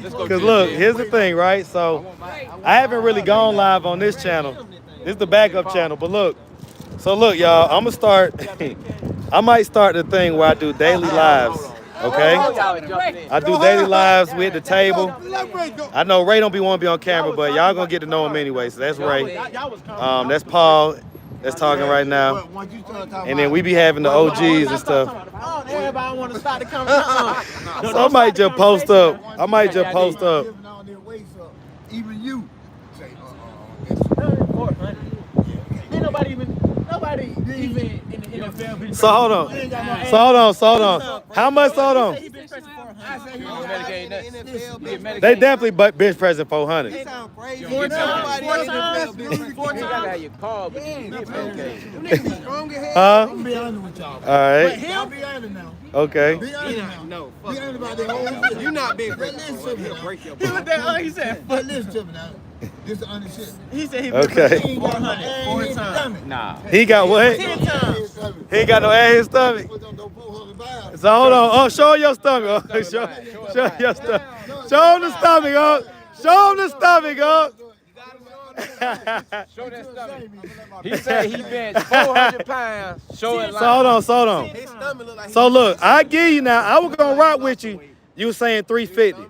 Because look, here's the thing, right? So I haven't really gone live on this channel. This is the backup channel. But look, so look, y'all, I'm going to start. I might start the thing where I do daily lives. Okay? I do daily lives with the table. I know Ray don't want to be on camera, but y'all going to get to know him anyway. So that's Ray. That's Paul. That's talking right now. And then we be having the OGs and stuff. Everybody want to start the conversation. So I might just post up. I might just post up. Even you say, Ain't nobody even in the NFL been So hold on. How much? Hold on. They definitely bench pressing 400. It sound crazy. Four times. You gotta have your car, but you be strong as hell. Huh? I'm be honest with y'all. All right. I'll be honest now. Okay. Be honest now. No, Be honest about the whole shit. you not big. Listen to me now. Break your He looked at he said, But listen to me now. This is honest shit. he said he Okay. He ain't got no ass 400 in his times. stomach. Nah. He got what? 10 times. He ain't got no ass in his stomach. Put on those 400 pounds. So hold on. Oh, show your stomach. Oh, show your stomach. Show him the stomach, oh. Show him the stomach, oh. Show that stomach. He said he bench 400 pounds. Show it So hold on. His stomach look like So look, I give you now. I was gonna rock with you. You was saying 350.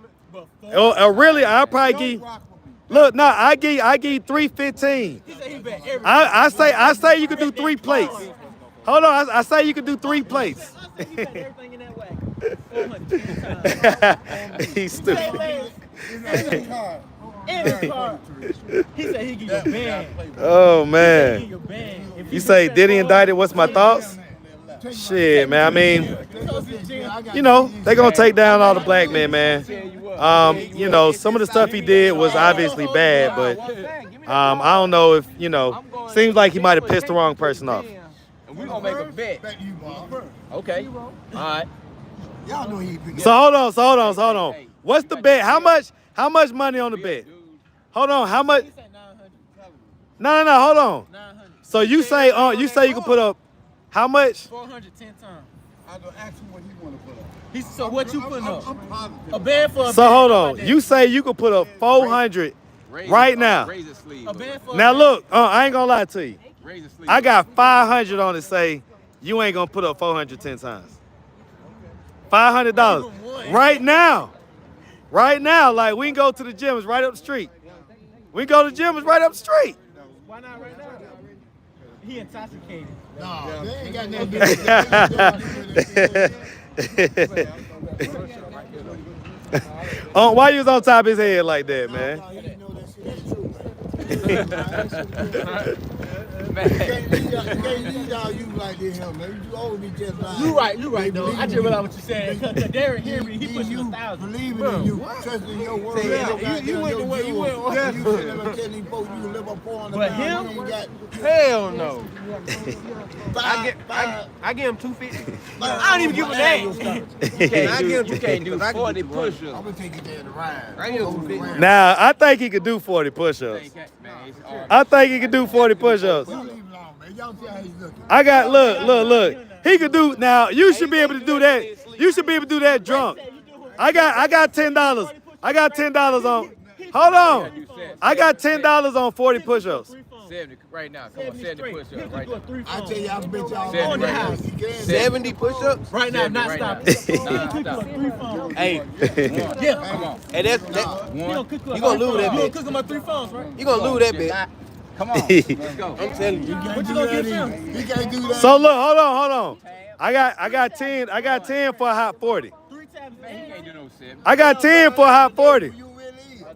Really, I'll probably give. Look, no, I give you 315. He said he bet every. I say you could do 3 plates. Hold on, I say you could do 3 plates. He bet everything in that way. 400 times. He's stupid. In his car. He said he give you a band. Oh He man. give you a band. If You say Diddy indicted? What's my thoughts? Shit, man. I mean, you know, they gonna take down all the black men, man. You know, some of the stuff he did was obviously bad, but I don't know if, you know, seems like he might have pissed the wrong person off. And we gonna make a bet. Bet you, Bob. Okay. All right. Y'all know he ain't So hold on. What's the bet? How much money on the bet? Hold on, how much? He said 900. No, hold on. 900. So you say you can put up how much? 410 times. I don't ask him what he want to put up. So what you putting up? I'm positive. A band for a So band. hold How on. about that? You say you can put up 400 right now. Raise the sleeve. A band for a Now band. look, I ain't gonna lie to you. Raise the sleeve. I got 500 on it. Say you ain't gonna put up 410 times. $500 right now. Right now, like we can go to the gym. It's right up the street. We can go to the gym. It's right up the street. Why not right now? He intoxicated. No, they ain't got nothing to do with it. Oh, why you was on top of his head like that, man? No, you know that shit ain't true. Man. You can't lead all you like this, him, man. You always be just lying. You right though. I just realized what you said. Cause Derek Henry, he pushed you 1,000. believing in you, trusting in your word. You went the way you went. You should never tell these folks you live up 400 But pounds. him? You ain't got Hell no. five. I give him 250. I don't even give a damn. You can't do 40 push-ups. I'm gonna take you there to ride. I give him 250. Now I think he could do 40 push-ups. I think he could do 40 push-ups. Y'all leave him alone, man. Y'all see how he's looking. I got look. He could do now. You should be able to do that. You should be able to do that drunk. I got $10. I got $10 on. Hold on. I got $10 on 40 push-ups. 70 right now. Come on, 70 push-ups right now. I tell you, I bet y'all 70 know right that. You can. 70 push-ups? Right now, not right stopping. now. He cook up 3 phones. Hey, Yeah. come on. Hey, that's You gonna cook up You gonna lose that You gonna bitch. cook him up 3 phones, right? You gonna lose that bitch. Come on. Let's go. I'm telling you. What you gonna get him? You can't do that. So look, hold on. I got 10 for a hot 40. 3 times a He day. can't do no 70. I got 10 for a hot 40. You really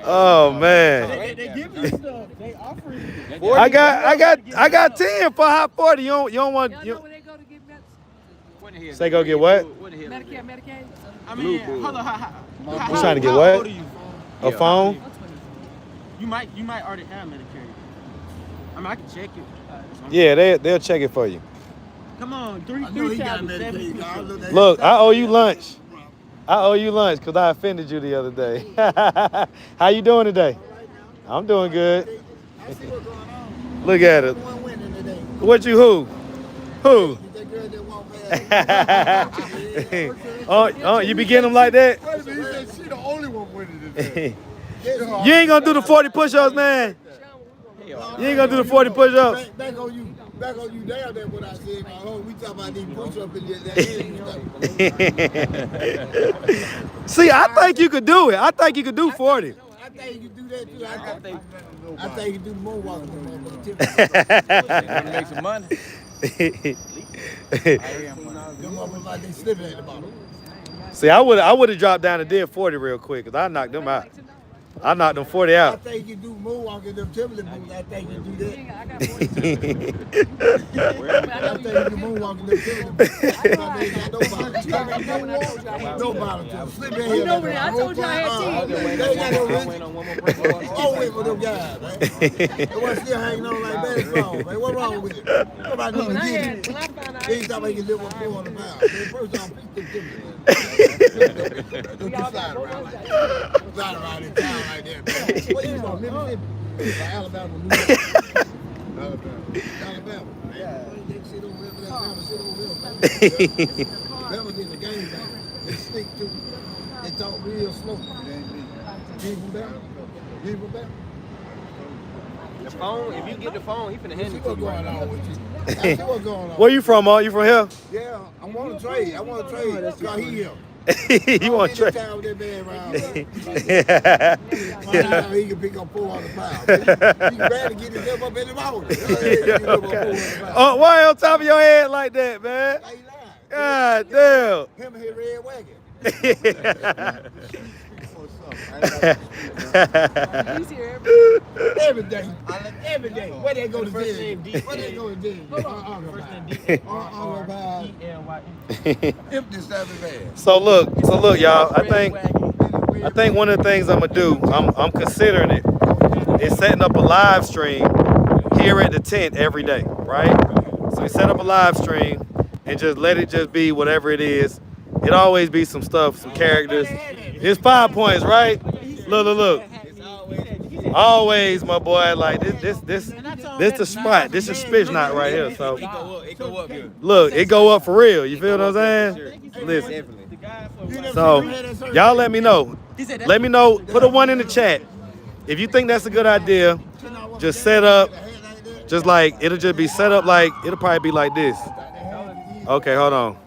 Oh man. They give you stuff. They offer you. I got 10 for a hot 40. You don't want Y'all know you where they go to get medicine? say go get what? Medicare, Medicaid? I mean, hold on. You trying to get what? A phone? You might already have Medicare. I mean, I can check it. Yeah, they'll check it for you. Come on, I know three he got tablets, Medicaid. 70 Y'all look at Look, I owe you lunch. Because I offended you the other day. How you doing today? I'm doing good. I see what's going on. Look at it. One winning today. What you who? Who? That girl that won't pay Oh, you be getting them like that? Wait a minute, he said she the only one winning today. You ain't gonna do the 40 push-ups, man. You ain't gonna do the 40 push-ups. Back on you down there what I said. My we talking about these push-ups in that. See, I think you could do it. I think you could do 40. I think you can do that too. I think you can do more walking. Make some money. Them motherfuckers like they slipping at the bottom. See, I would have dropped down and did 40 real quick, cause I knocked them out. I knocked them 40 I out. think you do more walking them Timberland boots. I think you do that. I got 42. I think you do more walking them Timberland boots. I ain't got no bottom. No bottom. Slip in here. I told you I had They ain't got no rich. Oh, wait for them guys, man. The one still hanging on like that song, man. What's wrong with it? Nobody need to get it. They ain't talking about you can live on 400 pounds. Man, first off, pick them Timberland. Don't you slide around like that. Slide around in town like that, man. Where you from? Mississippi? Alabama, New York. Alabama. Man, that shit over here, that Alabama shit over here, man. Alabama did the game back. They stick to it. They talk real slow. You ain't from there? You ain't from there? The phone, if you get the phone, he finna hand See it to what's you. going on with you. I see what's going on. Where you from, you from here? Yeah, I want to trade. Cause he here. You want to trade? Time with that man around here. Now he can pick up 400 pounds. He can barely get himself up in the mountain. Oh, why on top of your head like that, man? Like he lied. God damn. Him and his red wagon. He's here Every day. Every day. Where they go to jail? Where they go to jail? Empty seven man. So look, y'all. I think one of the things I'm gonna do, I'm considering it, is setting up a live stream here at the tent every day, right? So we set up a live stream and just let it just be whatever it is. It always be some stuff, some characters. It's 5 points, right? Look. Always, my boy. Like this the spot. This is Spitch Knot right here. So It go up here. look, it go up for real. You feel what I'm saying? Listen. So y'all let me know. Let me know. Put a 1 in the chat if you think that's a good idea. Just set up. Just like it'll just be set up like it'll probably be like this. Okay, hold on.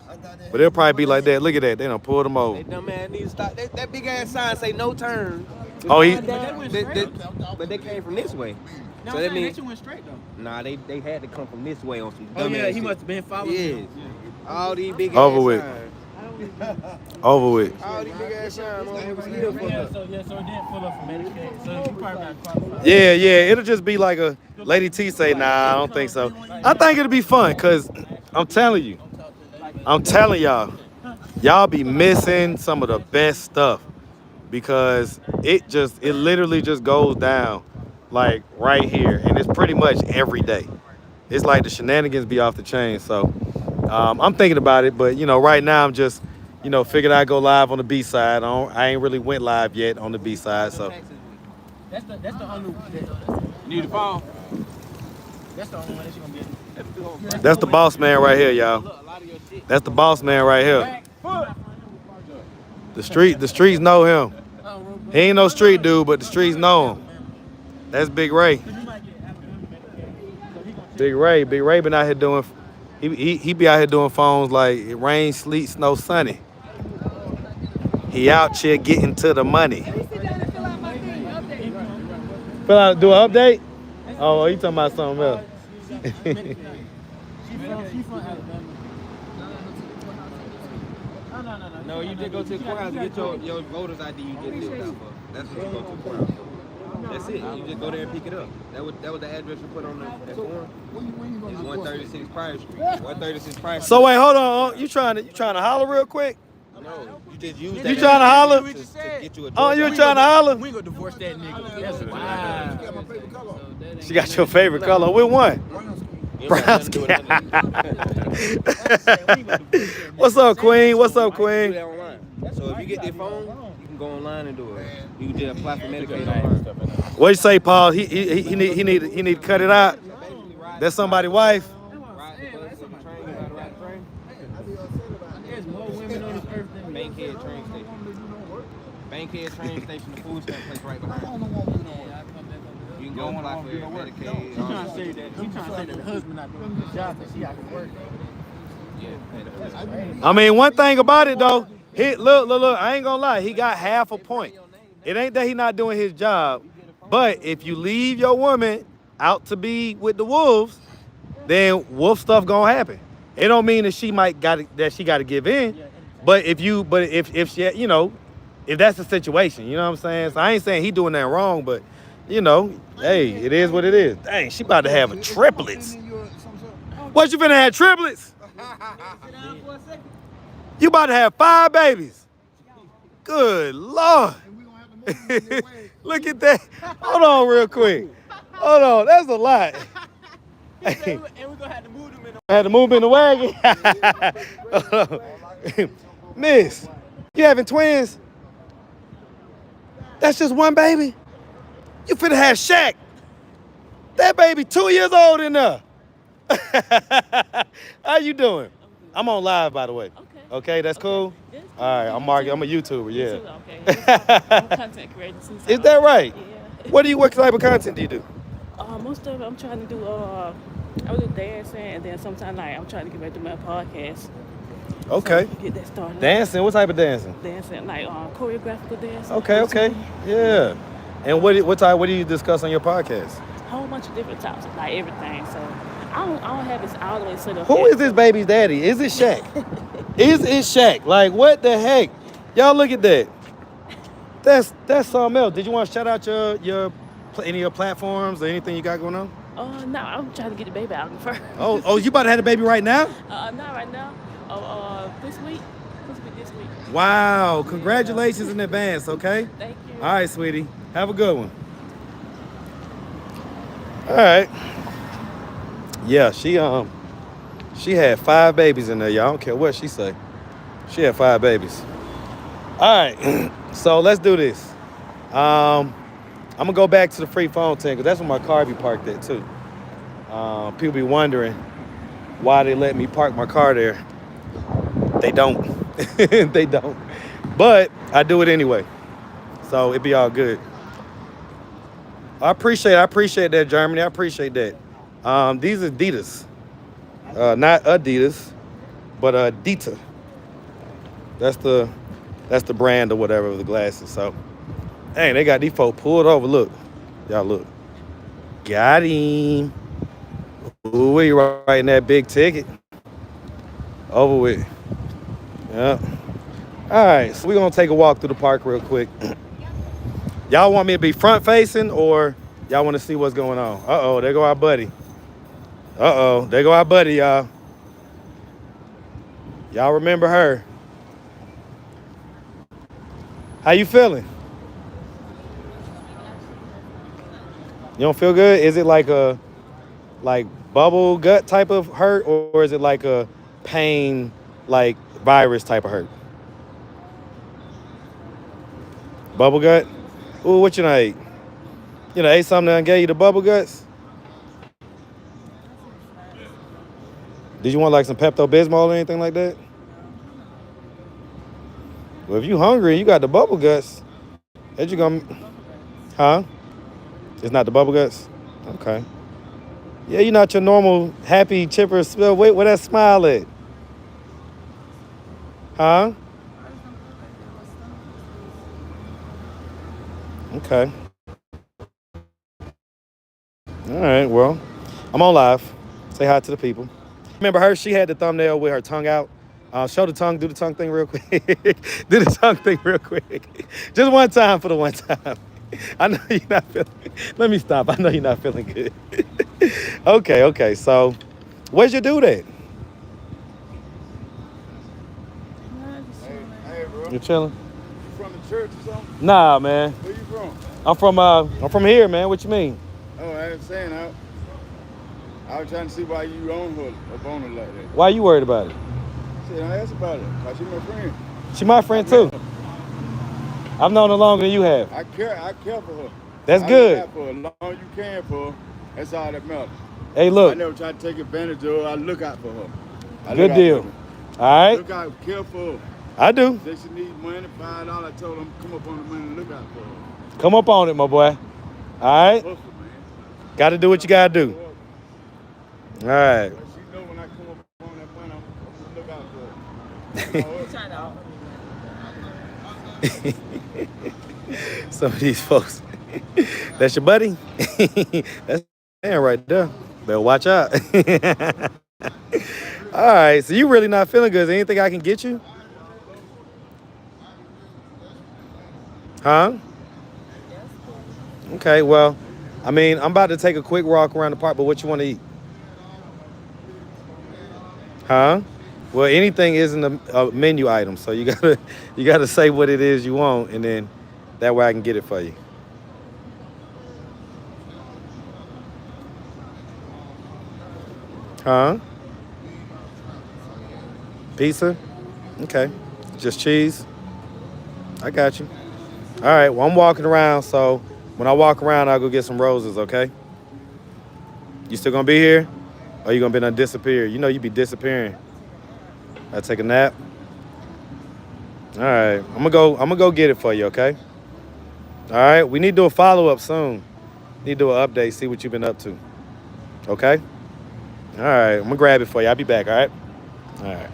But it'll probably be like that. Look at that. They done pulled them over. That dumb man need to stop. That big ass sign say no turn. Oh, he. But they came from this way. No, So I'm that saying means that you went straight though. nah, they had to come from this way on some dumb Oh yeah, ass he shit. must have been following. Yes. All these big Over ass with. signs. Over with. All these big ass signs. motherfuckers still fucked Yeah, up. so it didn't pull up from Medicaid. So you probably got qualified. Yeah. It'll just be like a Lady T say, nah, I don't think so. I think it'll be fun, cause I'm telling y'all be missing some of the best stuff because it literally just goes down like right here, and it's pretty much every day. It's like the shenanigans be off the chain. So I'm thinking about it, but right now I'm just figured I'd go live on the B side. I ain't really went live yet on the B side, so. That's the only. You need to fall. That's the only one that you gonna get. That's the boss man right here, y'all. That's the boss man right here. The streets know him. He ain't no street dude, but the streets know him. That's Big Ray. Big Ray been out here doing. He be out here doing phones like it rain, sleet, snow, sunny. He out here getting to the money. Sit down and fill out my thing. Update. Do an update? Oh, you talking about something else? She from Alabama. No, you just go to the courthouse and get your voter's ID you just filled out for. That's what you go to the courthouse for. That's it. You just go there and pick it up. That was the address you put on that form. It's 136 Pryor Street. 136 Pryor Street. So wait, hold on. You trying to holler real quick? No, you just use that. You trying to holler? to get you a Oh, you drug trying to holler? We ain't gonna divorce that nigga. That's wild. She got your favorite color. Which one? Brown skin. What's up, Queen? What's up, Queen? So if you get their phone, you can go online and do it. You can just apply for Medicaid online. What you say, Paul? He need to cut it out. That's somebody's wife. Ride the bus, the train, you gotta ride the train. Bankhead train station. Bankhead train station, the food stamp place right behind. You can go apply for Medicaid. She trying to say that the husband not doing his job, that she out to work. I mean, one thing about it though, look, I ain't gonna lie, he got half a point. It ain't that he not doing his job, but if you leave your woman out to be with the wolves, then wolf stuff gonna happen. It don't mean that she gotta give in, but if she, you know, if that's the situation, you know what I'm saying? So I ain't saying he doing that wrong, but you know, hey, it is what it is. Dang, she about to have a triplets. What, you finna have triplets? You about to have 5 babies. Good Lord. Look at that. Hold on real quick. Hold on, that's a lot. And we're gonna have to move them in the I had to move in the wagon. Miss, you having twins? That's just one baby? You finna have Shaq. That baby 2 years old in there. How you doing? I'm on live, by the way. Okay, that's cool? Yes, All right, I'm marking. I'm a YouTuber, yeah. Okay. I'm a content creator too. So Is that right? Yeah. What type of content do you do? Most of it I'm trying to do. I was dancing, and then sometimes like I'm trying to get back to my podcast. Okay. So get that started. Dancing? What type of dancing? Dancing, like choreographical dancing. Okay. Yeah. And what do you discuss on your podcast? A whole bunch of different topics, like everything. So I don't have this all the way set up. Who yet. is this baby's daddy? Is it Shaq? Is it Shaq? Like, what the heck? Y'all look at that. That's something else. Did you want to shout out any of your platforms or anything you got going on? No, I'm trying to get the baby out first. Oh, you about to have a baby right now? Not right now. This week. Wow, congratulations in advance, okay? Thank you. All right, sweetie. Have a good one. All right. Yeah, she had 5 babies in there, y'all. I don't care what she say. She had 5 babies. All right, so let's do this. I'm gonna go back to the free phone thing because that's where my car be parked at too. People be wondering why they let me park my car there. They don't. They don't. But I do it anyway. So it be all good. I appreciate that, Germany. I appreciate that. These are Adidas. Not Adidas, but Adita. That's the brand or whatever of the glasses. So, dang, they got these folks pulled over. Look. Y'all look. Got him. Ooh, we right in that big ticket. Over with. Yeah. All right, so we're going to take a walk through the park real quick. Y'all want me to be front facing or y'all want to see what's going on? Uh-oh, there go our buddy. Uh-oh, there go our buddy, y'all. Y'all remember her. How you feeling? You don't feel good? Is it like a bubble gut type of hurt or is it like a pain, like virus type of hurt? Bubble gut? Ooh, what you done ate? You know, ate something that gave you the bubble guts? Did you want like some Pepto-Bismol or anything like that? Well, if you hungry and you got the bubble guts, that you gonna, huh? It's not the bubble guts? Okay. Yeah, you're not your normal happy, chipper, wait, where that smile at? Huh? Okay. All right, well, I'm on live. Say hi to the people. Remember her? She had the thumbnail with her tongue out. Show the tongue, do the tongue thing real quick. Do the tongue thing real quick. Just one time for the one time. I know you're not feeling, let me stop. I know you're not feeling good. Okay, so where's your dude at? Hey, bro. You chilling? You from the church or something? Nah, man. Where you from? I'm from here, man. What you mean? Oh, I ain't saying I was trying to see why you own her up on her like that. Why you worried about it? Shit, I asked about it. Cause she my friend. She my friend too. I've known her longer than you have. I care for her. That's I good. look out for her. As long as you care for her, that's all that matters. Hey, I look. never try to take advantage of her. I look out for her. Good deal. All right. Look out, care for her. I do. They should need money, $5. I told them come up on the money and look out for them. Come up on it, my boy. All right. Hustle, man. Got to do what you got to do. All right. But she know when I come up on that money, I'm gonna look out for her. Some of these folks. That's your buddy? That's man right there. Better watch out. All right. So you really not feeling good. Is there anything I can get you? Huh? Okay, well, I mean, I'm about to take a quick walk around the park, but what you want to eat? Huh? Well, anything isn't a menu item, so you gotta say what it is you want, and then that way I can get it for you. Huh? Pizza? Okay. Just cheese? I got you. All right, well, I'm walking around, so when I walk around, I'll go get some roses, okay? You still gonna be here? Or you gonna be done disappear? You know you be disappearing. I take a nap. All right, I'm gonna go get it for you, okay? All right, we need to do a follow-up soon. Need to do an update, see what you've been up to. Okay? All right, I'm gonna grab it for you. I'll be back, all right? All right.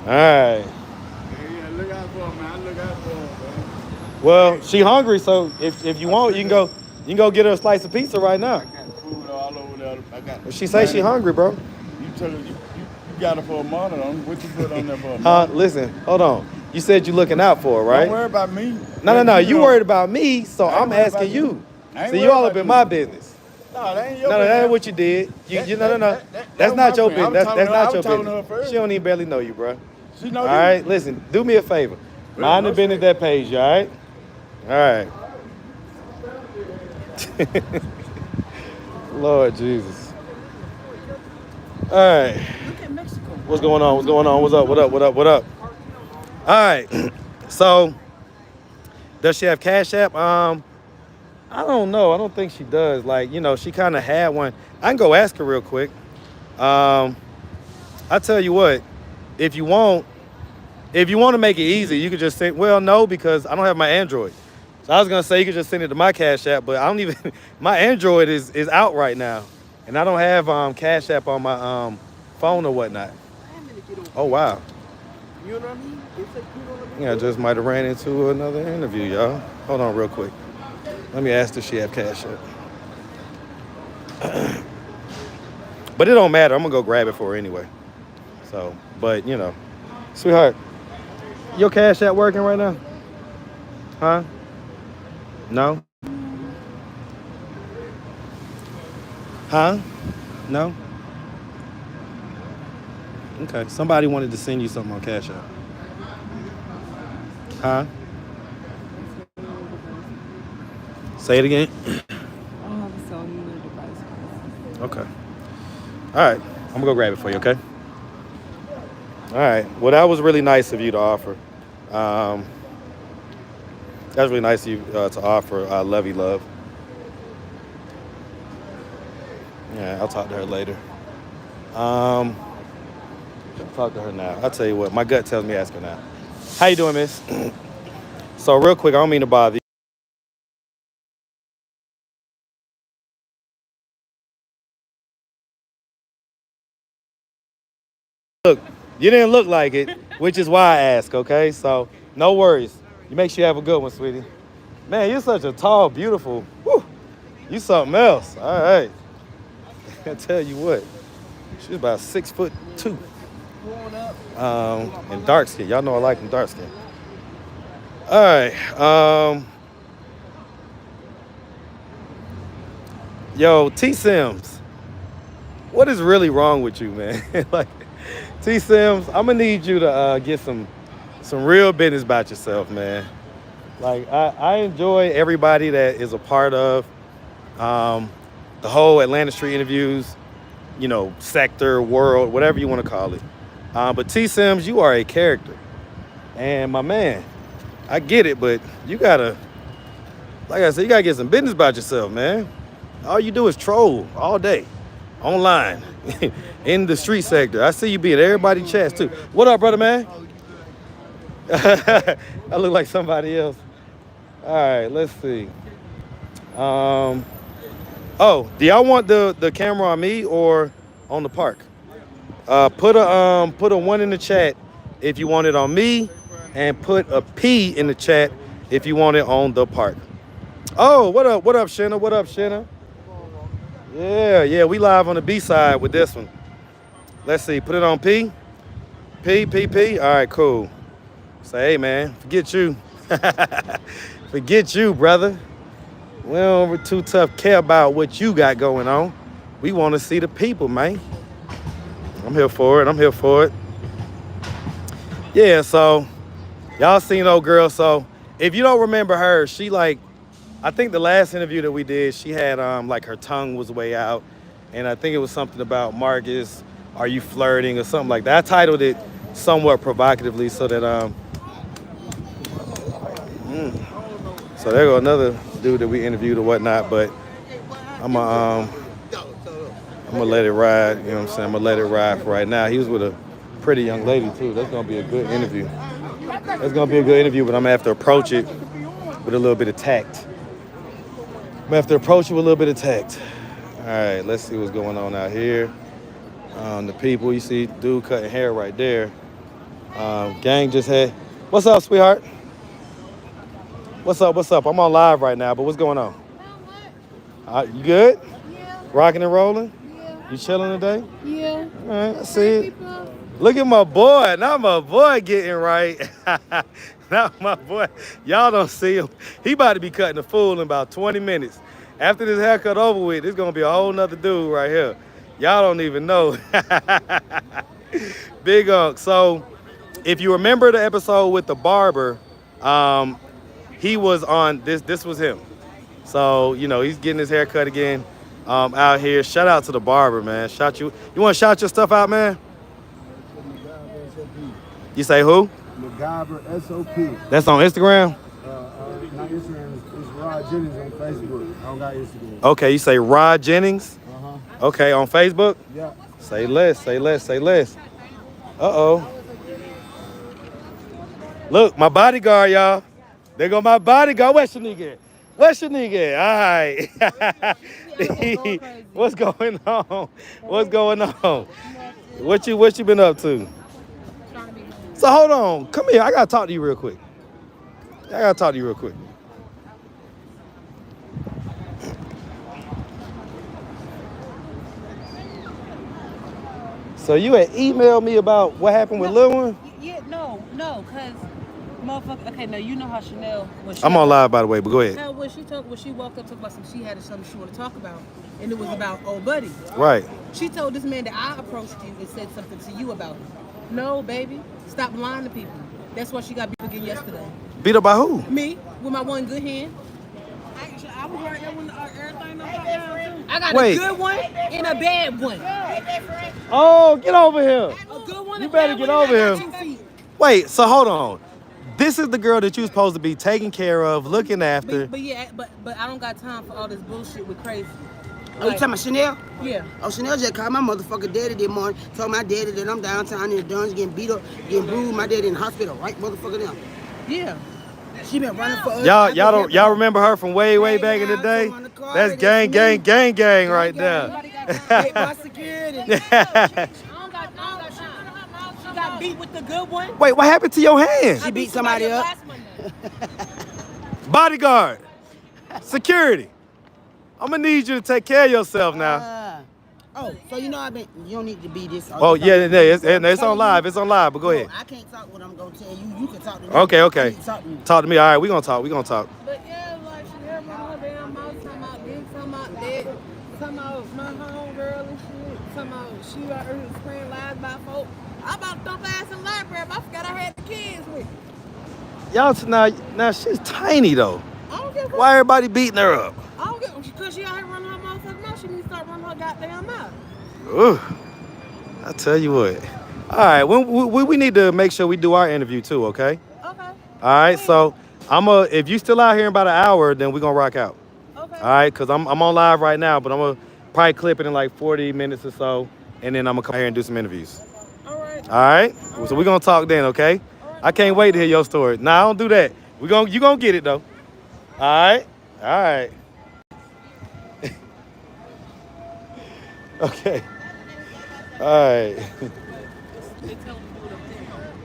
All right. Yeah, look out for her, man. Look out for her, man. Well, she hungry, so if you want, you can go get her a slice of pizza right now. I got food all over there. I got. She say she hungry, bro. You tell her you got her for a monitor. What you put on there for a Huh? monitor? Listen, hold on. You said you looking out for her, right? Don't worry about me. No. You know. worried about me, so I ain't I'm worried asking about you. I ain't See, you worried all up about in you. my business. No, that ain't your No, that business. ain't what you did. No. That That's was not my your friend. I business. was That's talking to her- I not was your talking to her business. first. She don't even barely know you, bro. She know All you. right, listen. Do me a favor. Mind the business that pays you. All right. All right. Lord Jesus. All right. What's going on? What's going on? What's up? What up? What up? What up? All right. So, does she have Cash App? I don't know. I don't think she does. Like, you know, she kind of had one. I can go ask her real quick. I tell you what, if you want to make it easy, you could just say, well, no, because I don't have my Android. So I was gonna say you could just send it to my Cash App, but I don't even. My Android is out right now, and I don't have Cash App on my phone or whatnot. Oh wow. You know what I mean? Yeah, I just might have ran into another interview, y'all. Hold on real quick. Let me ask if she have Cash App. But it don't matter. I'm gonna go grab it for her anyway. So, but you know, sweetheart, your Cash App working right now? Huh? No? Huh? No? Okay. Somebody wanted to send you something on Cash App. Huh? Say it again. Okay. All right. I'm gonna go grab it for you, okay? All right. Well, that was really nice of you to offer. That was really nice of you to offer Lovey Love. Yeah, I'll talk to her later. I'll talk to her now. I'll tell you what, my gut tells me ask her now. How you doing, miss? So real quick, I don't mean to bother you. Look, you didn't look like it, which is why I ask, okay? So no worries. You make sure you have a good one, sweetie. Man, you're such a tall, beautiful, whew, you something else. All right. I tell you what, she's about 6'2". And dark skin. Y'all know I like them dark skin. All right. Yo, T Sims, what is really wrong with you, man? Like, T Sims, I'm gonna need you to get some real business about yourself, man. Like, I enjoy everybody that is a part of the whole Atlanta Street Interviews, you know, sector, world, whatever you want to call it. But T Sims, you are a character. And my man, I get it, but you gotta, like I said, you gotta get some business about yourself, man. All you do is troll all day, online, in the street sector. I see you be in everybody's chats too. What up, brother, man? I look like somebody else. All right, let's see. Oh, do y'all want the camera on me or on the park? Put a one in the chat if you want it on me, and put a P in the chat if you want it on the park. Oh, what up, Shanna? What up, Shanna? Yeah, we live on the B side with this one. Let's see, put it on P. P. All right, cool. Say, hey man, forget you. Forget you, brother. We don't too tough care about what you got going on. We want to see the people, man. I'm here for it. Yeah, so y'all seen old girl. So if you don't remember her, she like, I think the last interview that we did, she had like her tongue was way out. And I think it was something about Marcus, are you flirting or something like that. I titled it somewhat provocatively so that so there go another dude that we interviewed or whatnot, but I'm gonna let it ride, you know what I'm saying? I'm gonna let it ride for right now. He was with a pretty young lady too. That's gonna be a good interview. But I'm gonna have to approach it with a little bit of tact. All right, let's see what's going on out here. The people, you see dude cutting hair right there. Gang just had, what's up, sweetheart? What's up? I'm on live right now, but what's going on? You good? Yeah. Rocking and rolling? Yeah. You chilling today? Yeah. All right, I see it. Look at my boy. Now my boy getting right. Now my boy. Y'all don't see him. He about to be cutting a fool in about 20 minutes. After this haircut over with, it's going to be a whole nother dude right here. Y'all don't even know. Big Unk. So if you remember the episode with the barber, he was on, this was him. So, you know, he's getting his hair cut again out here. Shout out to the barber, man. You want to shout your stuff out, man? You say who? MacGyver SOP. That's on Instagram? Not Instagram, it's Rod Jennings on Facebook. I don't got Instagram. Okay, you say Rod Jennings? Uh-huh. Okay, on Facebook? Yeah. Say less. Uh-oh. Look, my bodyguard, y'all. There go my bodyguard. Where's your nigga at? All right. What's going on? What you been up to? So hold on. Come here. I gotta talk to you real quick. So you had emailed me about what happened with Lil One? Yeah, no, cause motherfucker. Okay, now you know how Chanel. I'm on live, by the way, but go ahead. How when she walked up, talked about she had something she wanted to talk about, and it was about old buddy. Right. She told this man that I approached you and said something to you about him. No, baby, stop lying to people. That's why she got beat again yesterday. Beat up by who? Me, with my one good hand. I was right there when everything down. I got a good one and a bad one. Oh, get over here. A good one. You better get over here. Wait, so hold on. This is the girl that you're supposed to be taking care of, looking after. But I don't got time for all this bullshit with crazy. Oh, you talking about Chanel? Yeah. Oh, Chanel just called my motherfucking daddy this morning. Told my daddy that I'm downtown in the dungeon getting beat up, getting bruised. My daddy in the hospital, right, motherfucker now. Yeah. She been running for us. Y'all remember her from way back in the day? That's gang right there. My security. She got beat with the good one. Wait, what happened to your hand? She beat somebody up. Bodyguard, security. I'm gonna need you to take care of yourself now. Oh, so you know you don't need to be this. Oh yeah, it's on live. It's on live, but go ahead. I can't talk what I'm gonna tell you. You can talk to me. Okay. Talk to me. All right, we gonna talk. But yeah, like she never run her damn mouth, talking about this, talking about that, talking about my homegirl and shit, talking about she out here spraying lies by folk. I about to thump ass in the library, but I forgot I had the kids with me. Y'all now she's tiny though. I don't give a Why everybody beating her up? I don't get because she out here running her motherfucking mouth. She needs to start running her goddamn mouth. Ooh, I tell you what. All right, we need to make sure we do our interview too, okay? Okay. All right, so if you still out here in about an hour, then we're gonna rock out. Okay. All right, because I'm on live right now, but I'm gonna probably clip it in like 40 minutes or so, and then I'm gonna come here and do some interviews. All right. All right? So we're gonna talk then, okay? All right. I can't wait to hear your story. Nah, I don't do that. You gonna get it though. All right. All right. Okay. All right.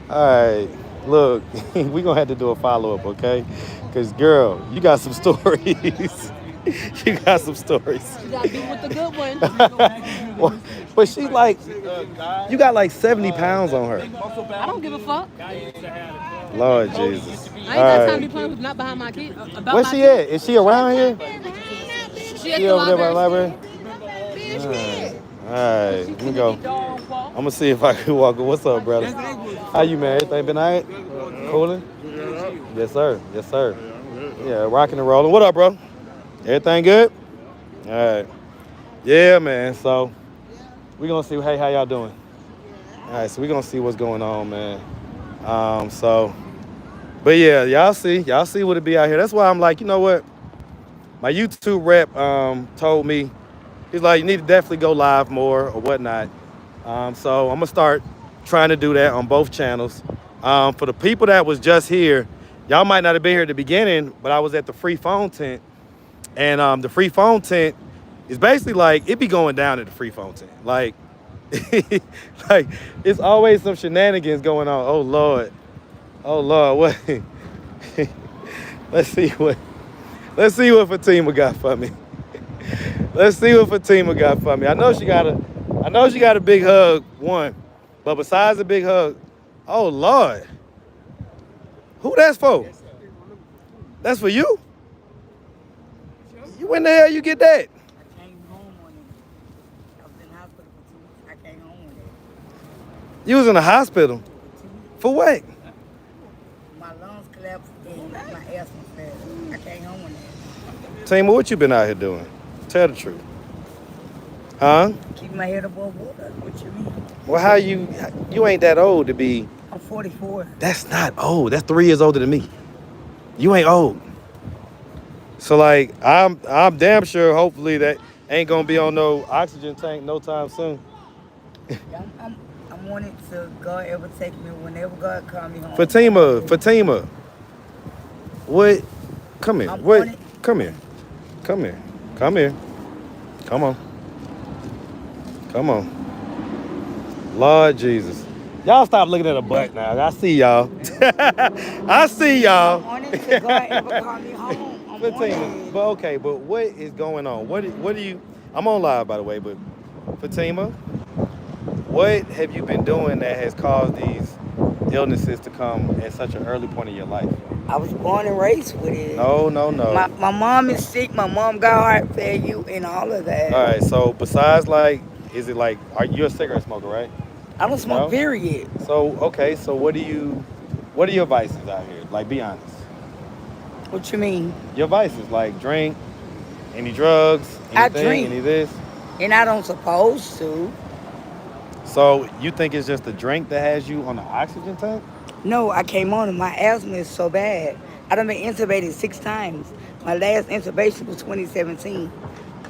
All right. Look, we gonna have to do a follow-up, okay? Cause girl, you got some stories. You got some stories. You gotta be with the good one. Well, but she like, you got like 70 pounds on her. I don't give a fuck. Lord Jesus. I ain't got time to be playing with not behind my kid. Where's she at? Is she around here? She at She the over there by the library. library? All right, let me go. I'm gonna see if I can walk her. What's up, brother? How you, man? Everything been all right? Cooling? Yes, sir. Yes, sir. Yeah, rocking and rolling. What up, bro? Everything good? All right. Yeah, man. So we gonna see. Hey, how y'all doing? All right. So we gonna see what's going on, man. But yeah, y'all see what it be out here. That's why I'm like, you know what? My YouTube rep told me, he's like, you need to definitely go live more or whatnot. So I'm gonna start trying to do that on both channels. For the people that was just here, y'all might not have been here at the beginning, but I was at the free phone tent. And the free phone tent is basically like, it be going down at the free phone tent. Like, like it's always some shenanigans going on. Oh Lord, what? Let's see what Fatima got for me. Let's see what Fatima got for me. I know she got a big hug, one. But besides the big hug, oh Lord. Who that's for? That's for you? When the hell you get that? I came home on it. I was in the hospital for 2 weeks. I came home with it. You was in the hospital? For what? My lungs collapsed and my asthma failed. I came home with it. Tima, what you been out here doing? Tell the truth. Huh? Keep my head above water. What you mean? Well, you ain't that old to be. I'm 44. That's not old. That's 3 years older than me. You ain't old. So like, I'm damn sure, hopefully, that ain't gonna be on no oxygen tank no time soon. I'm wanting to God ever take me whenever God call me home. Fatima. What? Come here. What? Come here. Come on. Lord Jesus. Y'all stop looking at a butt now. I see y'all. I see y'all. I'm wanting to God ever call me home. Fatima, but okay, but what is going on? What do you? I'm on live, by the way, but Fatima, what have you been doing that has caused these illnesses to come at such an early point in your life? I was born and raised with it. No. My mom is sick. My mom got heart failure and all of that. All right, so besides like, is it like, are you a cigarette smoker, right? I don't smoke, No? period. So okay, so what are your vices out here? Like, be honest. What you mean? Your vices, like drink, any drugs, anything, I drink. any this. And I don't supposed to. So you think it's just the drink that has you on the oxygen tank? No, I came on and my asthma is so bad. I done been intubated 6 times. My last intubation was 2017.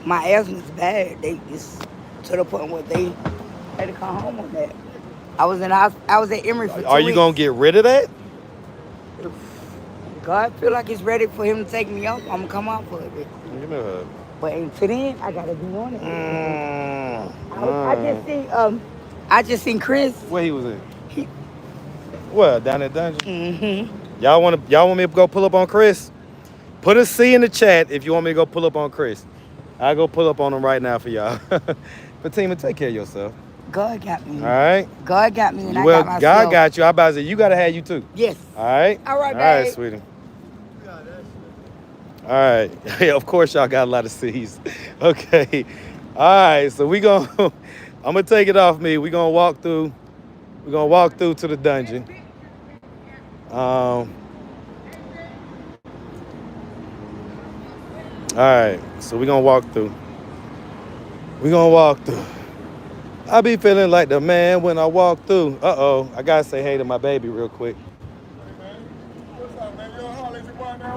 My asthma is bad. It's to the point where they had to come home on that. I was at Emory for 2 weeks. Are you gonna get rid of that? God feel like it's ready for him to take me off. I'm gonna come off of it. Give me a hug. But until then, I gotta be on it. I just seen Chris. Where he was at? What, down at dungeon? Mm-hmm. Y'all want me to go pull up on Chris? Put a C in the chat if you want me to go pull up on Chris. I'll go pull up on him right now for y'all. Fatima, take care of yourself. God got me. All right? God got me and Well, I got myself. God got you. I about to say, you got to have you too. Yes. All right? All right, All right, babe. sweetie. All right. Yeah, of course, y'all got a lot of C's. Okay. All right. So I'm going to take it off me. We're going to walk through. We're going to walk through to the dungeon. All right. So we're going to walk through. I be feeling like the man when I walk through. Uh-oh. I got to say hey to my baby real quick.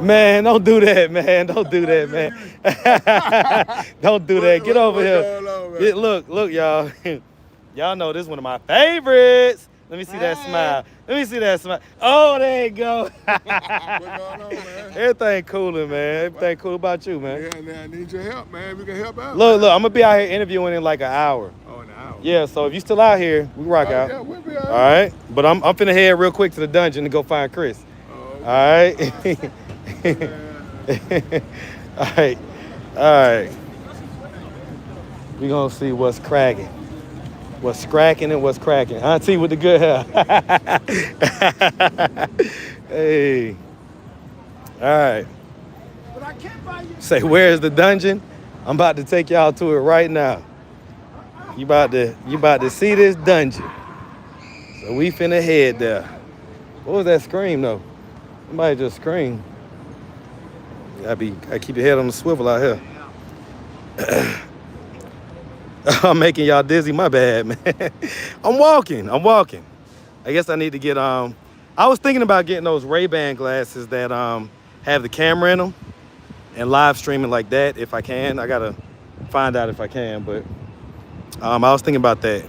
Man, don't do that, man. Don't do that, man. Don't do that. Get over here. Look, y'all. Y'all know this is one of my favorites. Let me see that smile. Let me see that smile. Oh, there you go. What's going on, man? Everything cooling, man. Everything cool about you, man. Yeah, now I need your help, man. We can help out. Look, I'm gonna be out here interviewing in like an hour. Oh, an hour. Yeah, so if you still out here, we rock out. Yeah, we'll be all All right. right, but I'm finna head real quick to the dungeon to go find Chris. Oh, All right. All right. All right. We gonna see what's cracking. What's cracking and what's cracking. Auntie with the good hair. Hey. All right. Say, where's the dungeon? I'm about to take y'all to it right now. You about to see this dungeon. So we finna head there. What was that scream though? Somebody just screamed. I keep your head on the swivel out here. I'm making y'all dizzy, my bad, man. I'm walking. I guess I need to get, I was thinking about getting those Ray-Ban glasses that have the camera in them and live streaming like that if I can. I gotta find out if I can, but I was thinking about that.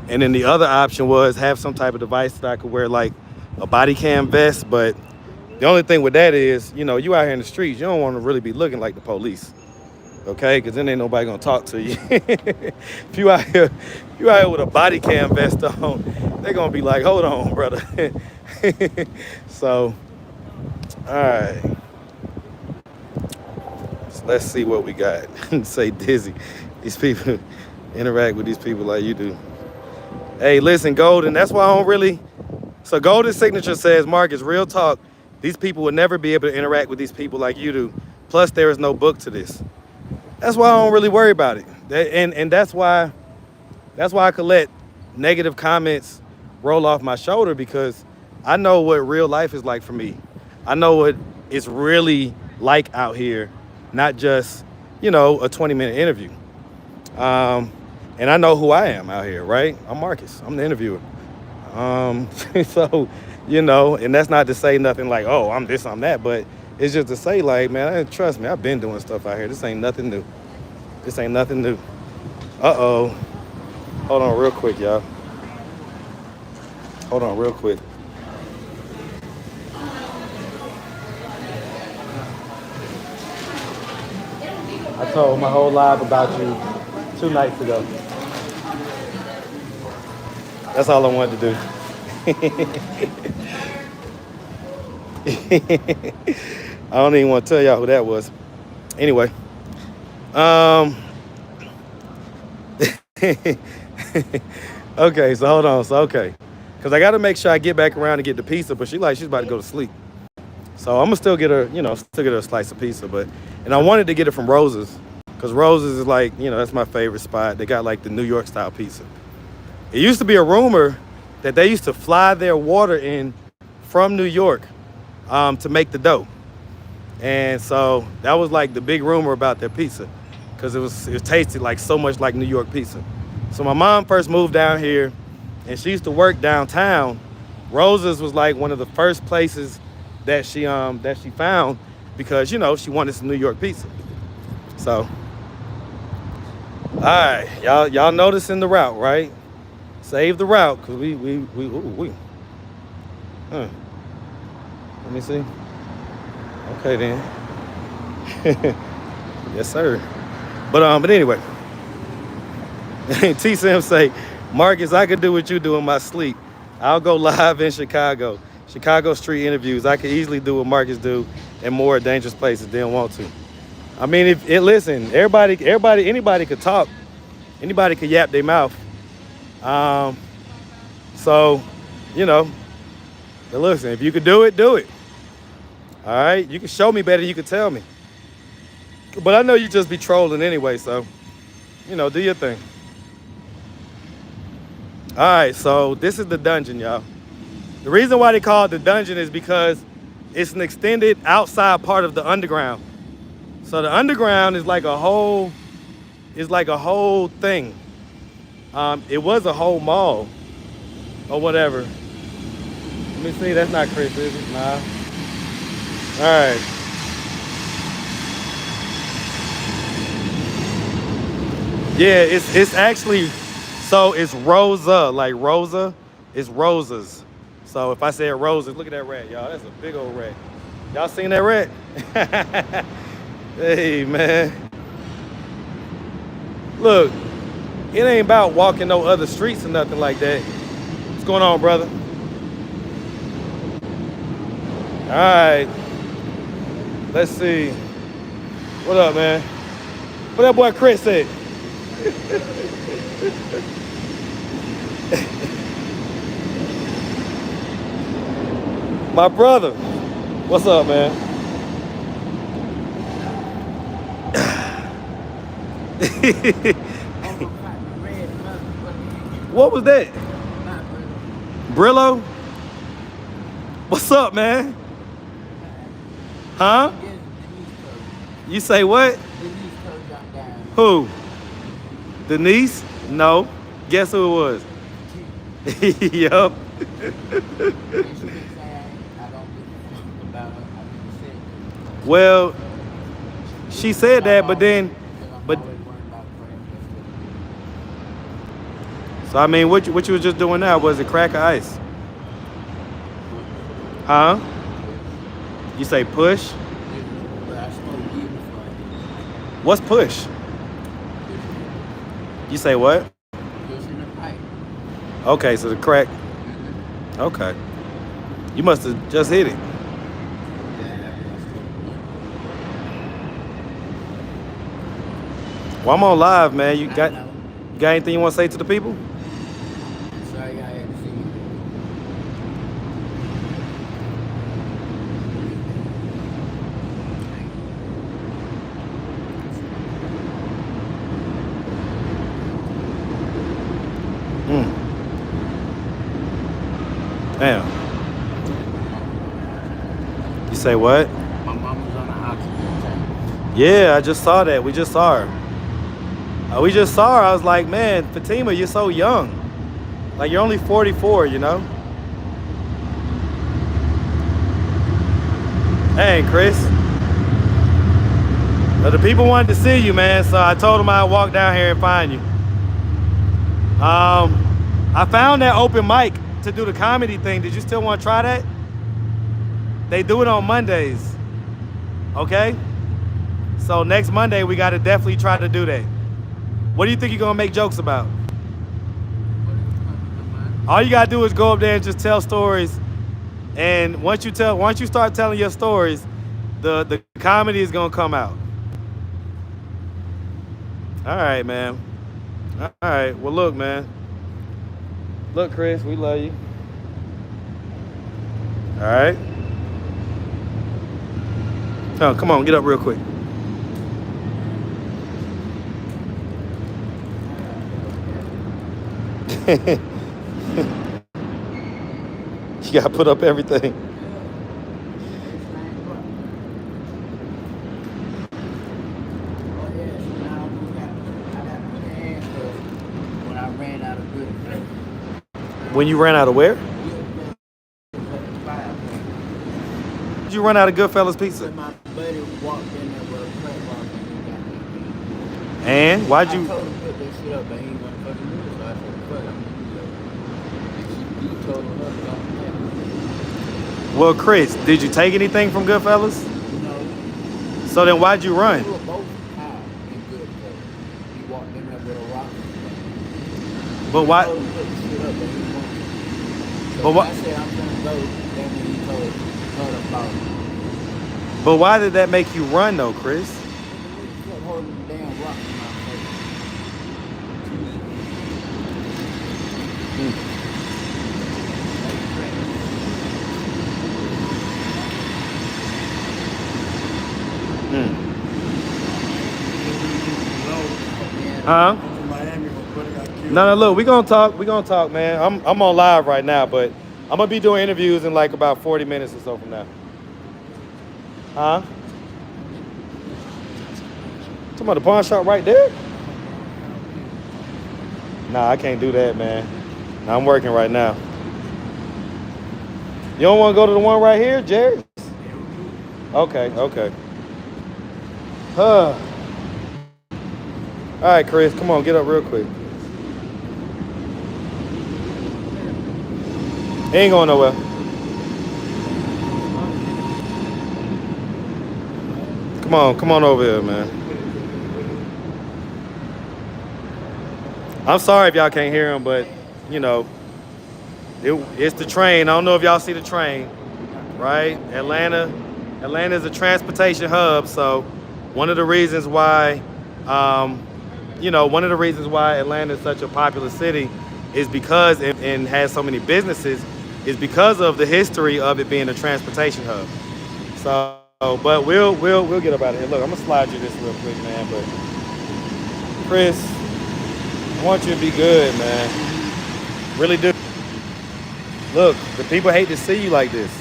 And then the other option was have some type of device that I could wear like a body cam vest, but the only thing with that is, you know, you out here in the streets, you don't want to really be looking like the police. Okay, because then ain't nobody gonna talk to you. If you out here with a body cam vest on, they're gonna be like, hold on, brother. So, all right. So let's see what we got. Say dizzy. These people interact with these people like you do. Hey, listen, Golden, that's why I don't really. So Golden's signature says, Marcus, real talk, these people would never be able to interact with these people like you do. Plus, there is no book to this. That's why I don't really worry about it. And that's why I could let negative comments roll off my shoulder, because I know what real life is like for me. I know what it's really like out here, not just, you know, a 20-minute interview. And I know who I am out here, right? I'm Marcus. I'm the interviewer. So, you know, and that's not to say nothing like, oh, I'm this, I'm that, but it's just to say, like, man, trust me, I've been doing stuff out here. This ain't nothing new. This ain't nothing new. Uh-oh. Hold on real quick, y'all. Hold on real quick. I told my whole live about you 2 nights ago. That's all I wanted to do. I don't even want to tell y'all who that was. Anyway. Okay, so hold on. So, okay. Because I got to make sure I get back around and get the pizza, but she's about to go to sleep. So I'm going to still get her, a slice of pizza. And I wanted to get it from Rose's, because Rose's is like, that's my favorite spot. They got like the New York style pizza. It used to be a rumor that they used to fly their water in from New York to make the dough. And so that was like the big rumor about their pizza, because it tasted like so much like New York pizza. So my mom first moved down here, and she used to work downtown. Rose's was like one of the first places that she found, because she wanted some New York pizza. So, all right, y'all noticing the route, right? Save the route, because we. Let me see. Okay then. Yes, sir. But anyway. T-Sam say, Marcus, I could do what you do in my sleep. I'll go live in Chicago. Chicago street interviews. I could easily do what Marcus do in more dangerous places. Didn't want to. I mean, listen, anybody could talk. Anybody could yap their mouth. So, but listen, if you could do it, do it. All right? You can show me better than you can tell me. But I know you just be trolling anyway, so, do your thing. All right, so this is the dungeon, y'all. The reason why they call it the dungeon is because it's an extended outside part of the underground. So the underground is like a whole thing. It was a whole mall or whatever. Let me see, that's not Chris, is it? Nah. All right. Yeah, it's actually, so it's Rosa, like Rosa, it's Rosa's. So if I said roses, look at that rat, y'all. That's a big old rat. Y'all seen that rat? Hey, man. Look, it ain't about walking no other streets or nothing like that. What's going on, brother? All right. Let's see. What up, man? What that boy Chris said? My brother. What's up, man? What was that? Brillo? What's up, man? Huh? You say what? Who? Denise? No. Guess who it was? Yup. Well, she said that, but so I mean, what you was just doing now? Was it crack or ice? Huh? You say push? What's push? You say what? Okay, so the crack. Okay. You must have just hit it. Well, I'm on live, man. You got anything you want to say to the people? Damn. You say what? My mom was on the oxygen tank. Yeah, I just saw that. We just saw her. We just saw her. I was like, man, Fatima, you're so young. Like, you're only 44, you know? Hey, Chris. But the people wanted to see you, man, so I told them I'd walk down here and find you. I found that open mic to do the comedy thing. Did you still want to try that? They do it on Mondays. Okay? So next Monday, we got to definitely try to do that. What do you think you're going to make jokes about? All you got to do is go up there and just tell stories. And once you start telling your stories, the comedy is going to come out. All right, man. All right. Well, look, man. Look, Chris, we love you. All right. Oh, come on, get up real quick. You gotta put up everything. When you ran out of where? Did you run out of Goodfellas pizza? My buddy walked in there with a crack bar and why'd you? I told him to put that shit up, but he ain't gonna fucking do it, so I said, fuck, I'm gonna do it. And he told him up, Well, Chris, did you take anything from Goodfellas? No. So then why'd you run? We were both high in Goodfellas. He walked in there with a rock. But why? I told him to put the shit up, but he won't. So But what? I said I'm gonna go, then when he told her about it. But why did that make you run though, Chris? He kept holding the damn rock in my face. Huh? No, look, we gonna talk, man. I'm on live right now, but I'm gonna be doing interviews in like about 40 minutes or so from now. Huh? Talking about the pawn shop right there? Nah, I can't do that, man. Nah, I'm working right now. You don't want to go to the one right here, Jerry? Okay. All right, Chris, come on, get up real quick. He ain't going nowhere. Come on over here, man. I'm sorry if y'all can't hear him, but you know, it's the train. I don't know if y'all see the train, right? Atlanta is a transportation hub, so one of the reasons why, one of the reasons why Atlanta is such a popular city is because and has so many businesses is because of the history of it being a transportation hub. So, but we'll get up out of here. Look, I'm gonna slide you this real quick, man. But Chris, I want you to be good, man. Really do. Look, the people hate to see you like this.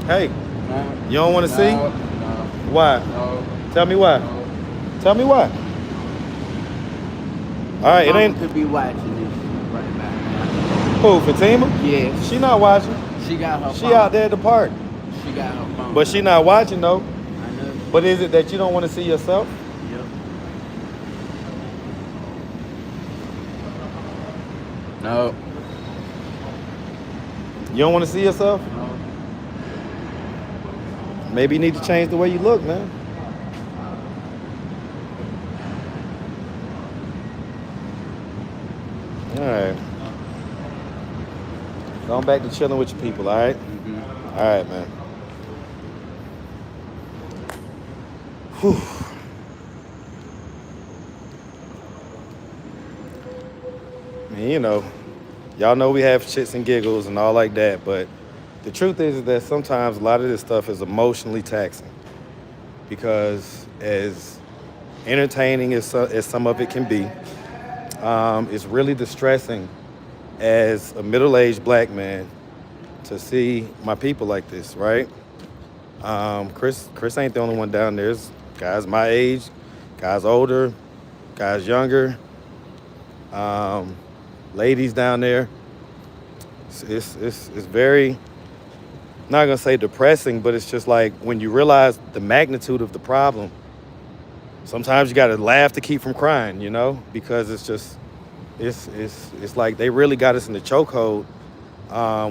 Hey, you don't want to see? No. Why? No. Tell me why. No. Tell me why. All right, it ain't. Could be watching this right now. Who, Fatima? Yes. She not watching. She got her She phone. out there at the park. She got her phone. But she not watching though. I know. But is it that you don't want to see yourself? Yep. No. You don't want to see yourself? No. Maybe you need to change the way you look, man. All right. Going back to chilling with your people, all right? Mm-hmm. All right, man. Whew. Man, you know, y'all know we have shits and giggles and all like that, but the truth is that sometimes a lot of this stuff is emotionally taxing because as entertaining as some of it can be, it's really distressing as a middle-aged black man to see my people like this, right? Chris ain't the only one down there. There's guys my age, guys older, guys younger, ladies down there. It's very, not gonna say depressing, but it's just like when you realize the magnitude of the problem, sometimes you gotta laugh to keep from crying, you know, because it's just, it's like they really got us in the chokehold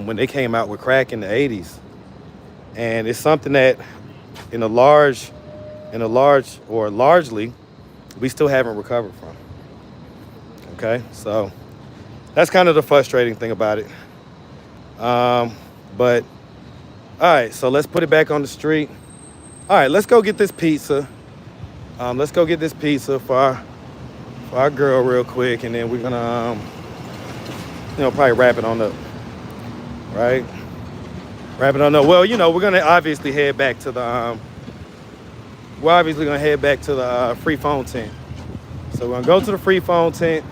when they came out with crack in the 80s. And it's something that largely, we still haven't recovered from. Okay, so that's kind of the frustrating thing about it. But all right, so let's put it back on the street. All right, let's go get this pizza. Let's go get this pizza for our girl real quick, and then we're gonna probably wrap it on up. Right? Wrap it on up. Well, we're gonna obviously head back to the free phone tent. So we're gonna go to the free phone tent,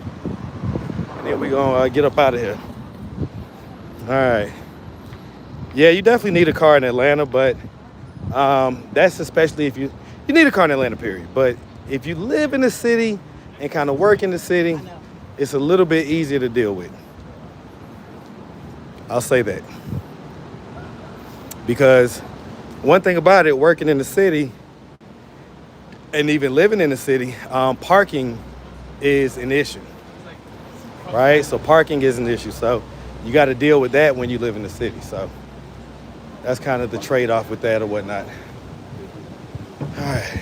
and then we're gonna get up out of here. All right. Yeah, you definitely need a car in Atlanta, but that's especially if you need a car in Atlanta, period. But if you live in the city and kind of work in the city, it's a little bit easier to deal with. I'll say that. Because one thing about it, working in the city and even living in the city, parking is an issue, right? So parking is an issue. So you got to deal with that when you live in the city. So that's kind of the trade-off with that or whatnot. All right.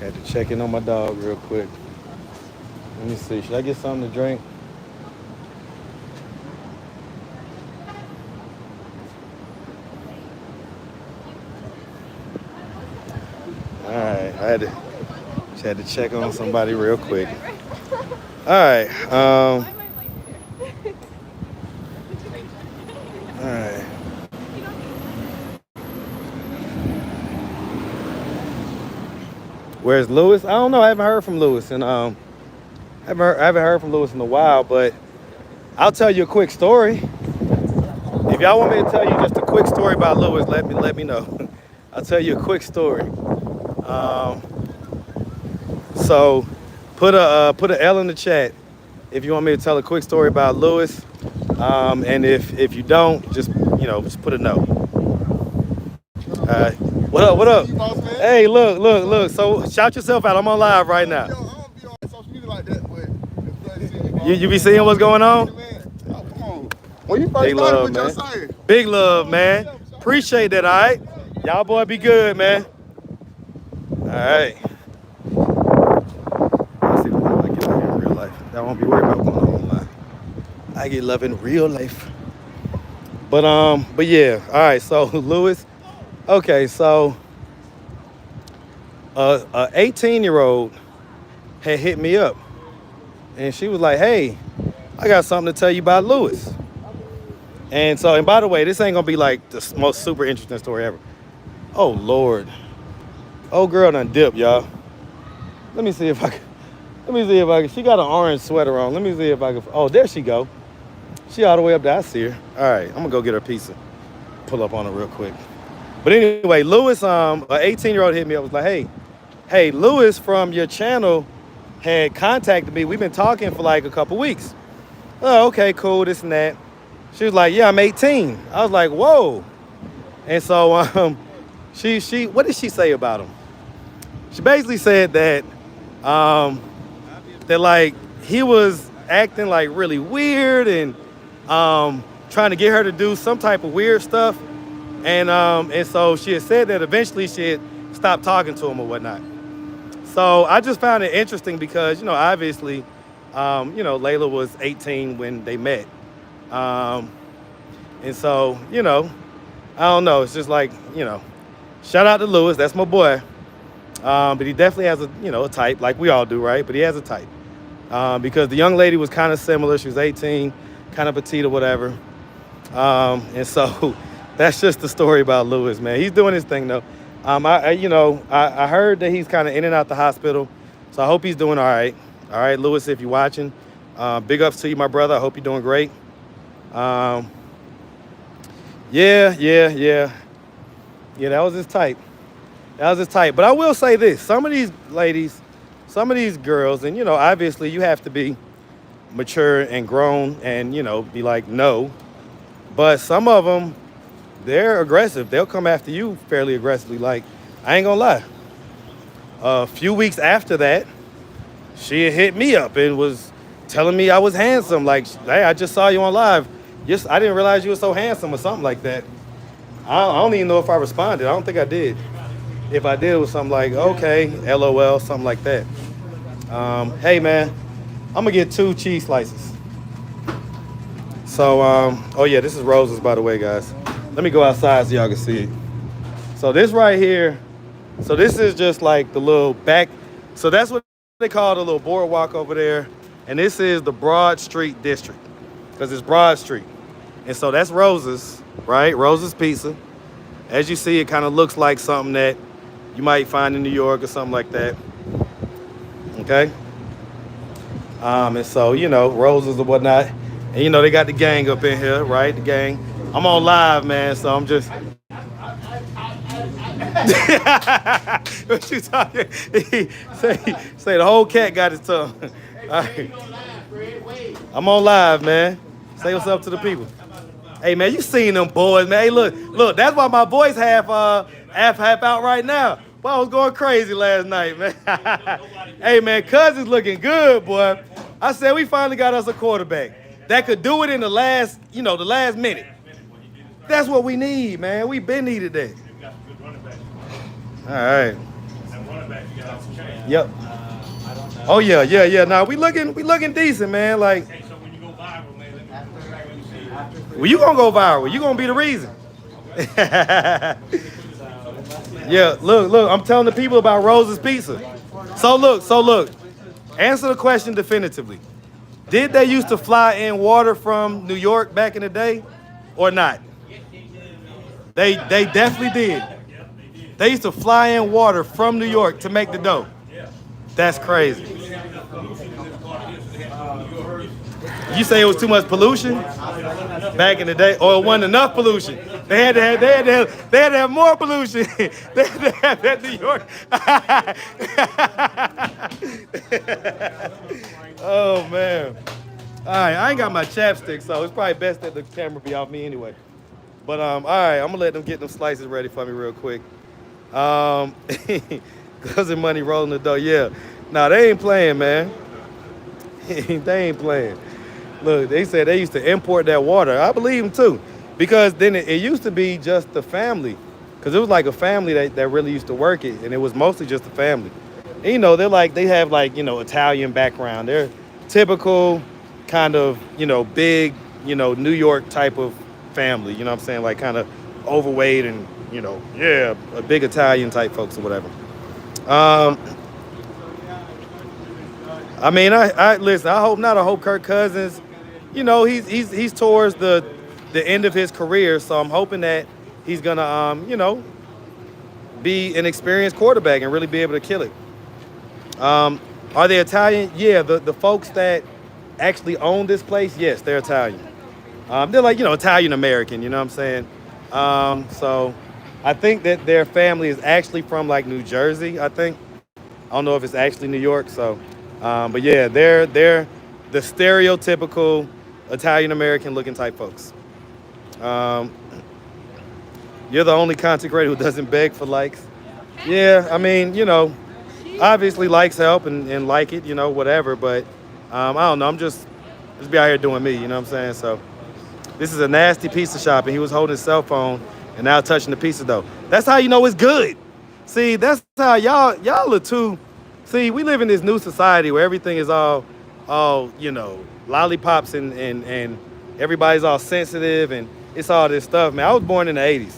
Had to check in on my dog real quick. Let me see. Should I get something to drink? All right. I just had to check on somebody real quick. All right. All right. Where's Lewis? I don't know. I haven't heard from Lewis, and I haven't heard from Lewis in a while. But I'll tell you a quick story. If y'all want me to tell you just a quick story about Lewis, let me know. I'll tell you a quick story. Um, so put a L in the chat if you want me to tell a quick story about Lewis. And if you don't, just put a no. All right. What up? What up? Hey, look. So shout yourself out. I'm on live right now. You be seeing what's going on? When you first Big started love, with your man. saying. Big love, man. Appreciate that, all right? Y'all boy be good, man. All right. Let's see what I get love in real life. I won't be worried about what's going on online. I get love in real life. But yeah, all right, so Lewis, okay, so a 18-year-old had hit me up and she was like, hey, I got something to tell you about Lewis. And by the way, this ain't gonna be like the most super interesting story ever. Oh Lord. Oh girl done dipped, y'all. Let me see if I can. She got an orange sweater on. Let me see if I can. Oh, there she go. She all the way up there. I see her. All right, I'm gonna go get her pizza. Pull up on her real quick. But anyway, Lewis, an 18-year-old hit me up. Was like, hey, Lewis from your channel had contacted me. We've been talking for like a couple weeks. Oh, okay, cool, this and that. She was like, yeah, I'm 18. I was like, whoa. And so she what did she say about him? She basically said that that like he was acting like really weird and trying to get her to do some type of weird stuff. And so she had said that eventually she had stopped talking to him or whatnot. So I just found it interesting because, obviously, Layla was 18 when they met. And so, I don't know. It's just like, shout out to Lewis. That's my boy. But he definitely has a type, like we all do, right? But he has a type. Because the young lady was kind of similar. She was 18, kind of petite or whatever. And so that's just the story about Lewis, man. He's doing his thing, though. I heard that he's kind of in and out the hospital. So I hope he's doing all right. All right, Lewis, if you're watching, big ups to you, my brother. I hope you're doing great. Yeah, that was his type. But I will say this. Some of these ladies, some of these girls, and, obviously you have to be mature and grown and, be like, no. But some of them, they're aggressive. They'll come after you fairly aggressively. Like, I ain't gonna lie. A few weeks after that, she had hit me up and was telling me I was handsome. Like, hey, I just saw you on live. I didn't realize you were so handsome or something like that. I don't even know if I responded. I don't think I did. If I did, it was something like, okay, LOL, something like that. Hey, man, I'm gonna get 2 cheese slices. So, oh yeah, this is roses, by the way, guys. Let me go outside so y'all can see it. So this right here, so this is just like the little back. So that's what they call the little boardwalk over there. And this is the Broad Street District, because it's Broad Street. And so that's Roses, right? Roses Pizza. As you see, it kind of looks like something that you might find in New York or something like that. Okay? And so, Roses or whatnot. And, they got the gang up in here, right? The gang. I'm on live, man, so I'm just... What you talking? Say the whole cat got his tongue. All right. I'm on live, man. Say what's up to the people. Hey, man, you seen them boys, man. Hey, look, that's why my voice half out right now. Boy, I was going crazy last night, man. Hey, man, Cuz is looking good, boy. I said we finally got us a quarterback that could do it in the last minute. That's what we need, man. We been needed that. All right. Yep. Oh yeah. Nah, we looking decent, man. Like, well, you gonna go viral. You gonna be the reason. Yeah. Look. I'm telling the people about Rose's Pizza. So look. Answer the question definitively. Did they used to fly in water from New York back in the day, or not? They definitely did. They used to fly in water from New York to make the dough. That's crazy. You say it was too much pollution back in the day, or it wasn't enough pollution? They had to have more pollution. They had to have that New York. Oh man. All right, I ain't got my chapstick, so it's probably best that the camera be off me anyway. But all right, I'm gonna let them get them slices ready for me real quick. Cousin Money rolling the dough. Yeah. Nah, they ain't playing, man. They ain't playing. Look, they said they used to import that water. I believe them too. Because then it used to be just the family. Because it was like a family that really used to work it. And it was mostly just the family. And, you know, they have like, Italian background. They're typical kind of, big, New York type of family. You know what I'm saying? Like kind of overweight and, a big Italian type folks or whatever. I mean, I listen. I hope Kirk Cousins, he's towards the end of his career. So I'm hoping that he's gonna, be an experienced quarterback and really be able to kill it. Are they Italian? Yeah, the folks that actually own this place, yes, they're Italian. They're like, Italian American. You know what I'm saying? So I think that their family is actually from like New Jersey. I think. I don't know if it's actually New York. So. But yeah, they're the stereotypical Italian American looking type folks. You're the only content creator who doesn't beg for likes. Yeah, I mean, obviously likes help and like it, whatever. But I don't know. I'm just be out here doing me. You know what I'm saying? So this is a nasty pizza shop, and he was holding his cell phone and now touching the pizza dough. That's how you know it's good. See, that's how y'all are too. See, we live in this new society where everything is all lollipops and everybody's all sensitive and it's all this stuff, man. I was born in the 80s.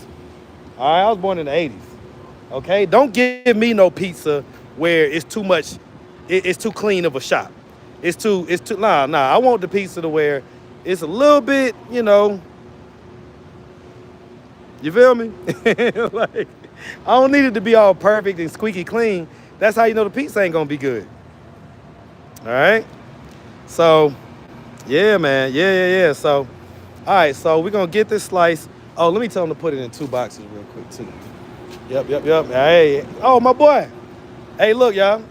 All right, I was born in the 80s. Okay? Don't give me no pizza where it's too much, it's too clean of a shop. Nah. I want the pizza to where it's a little bit, you feel me? Like, I don't need it to be all perfect and squeaky clean. That's how you know the pizza ain't gonna be good. All right? So, yeah, man. Yeah. So, all right, so we're gonna get this slice. Oh, let me tell them to put it in 2 boxes real quick, too. Yep. Hey, oh, my boy. Hey, look, y'all.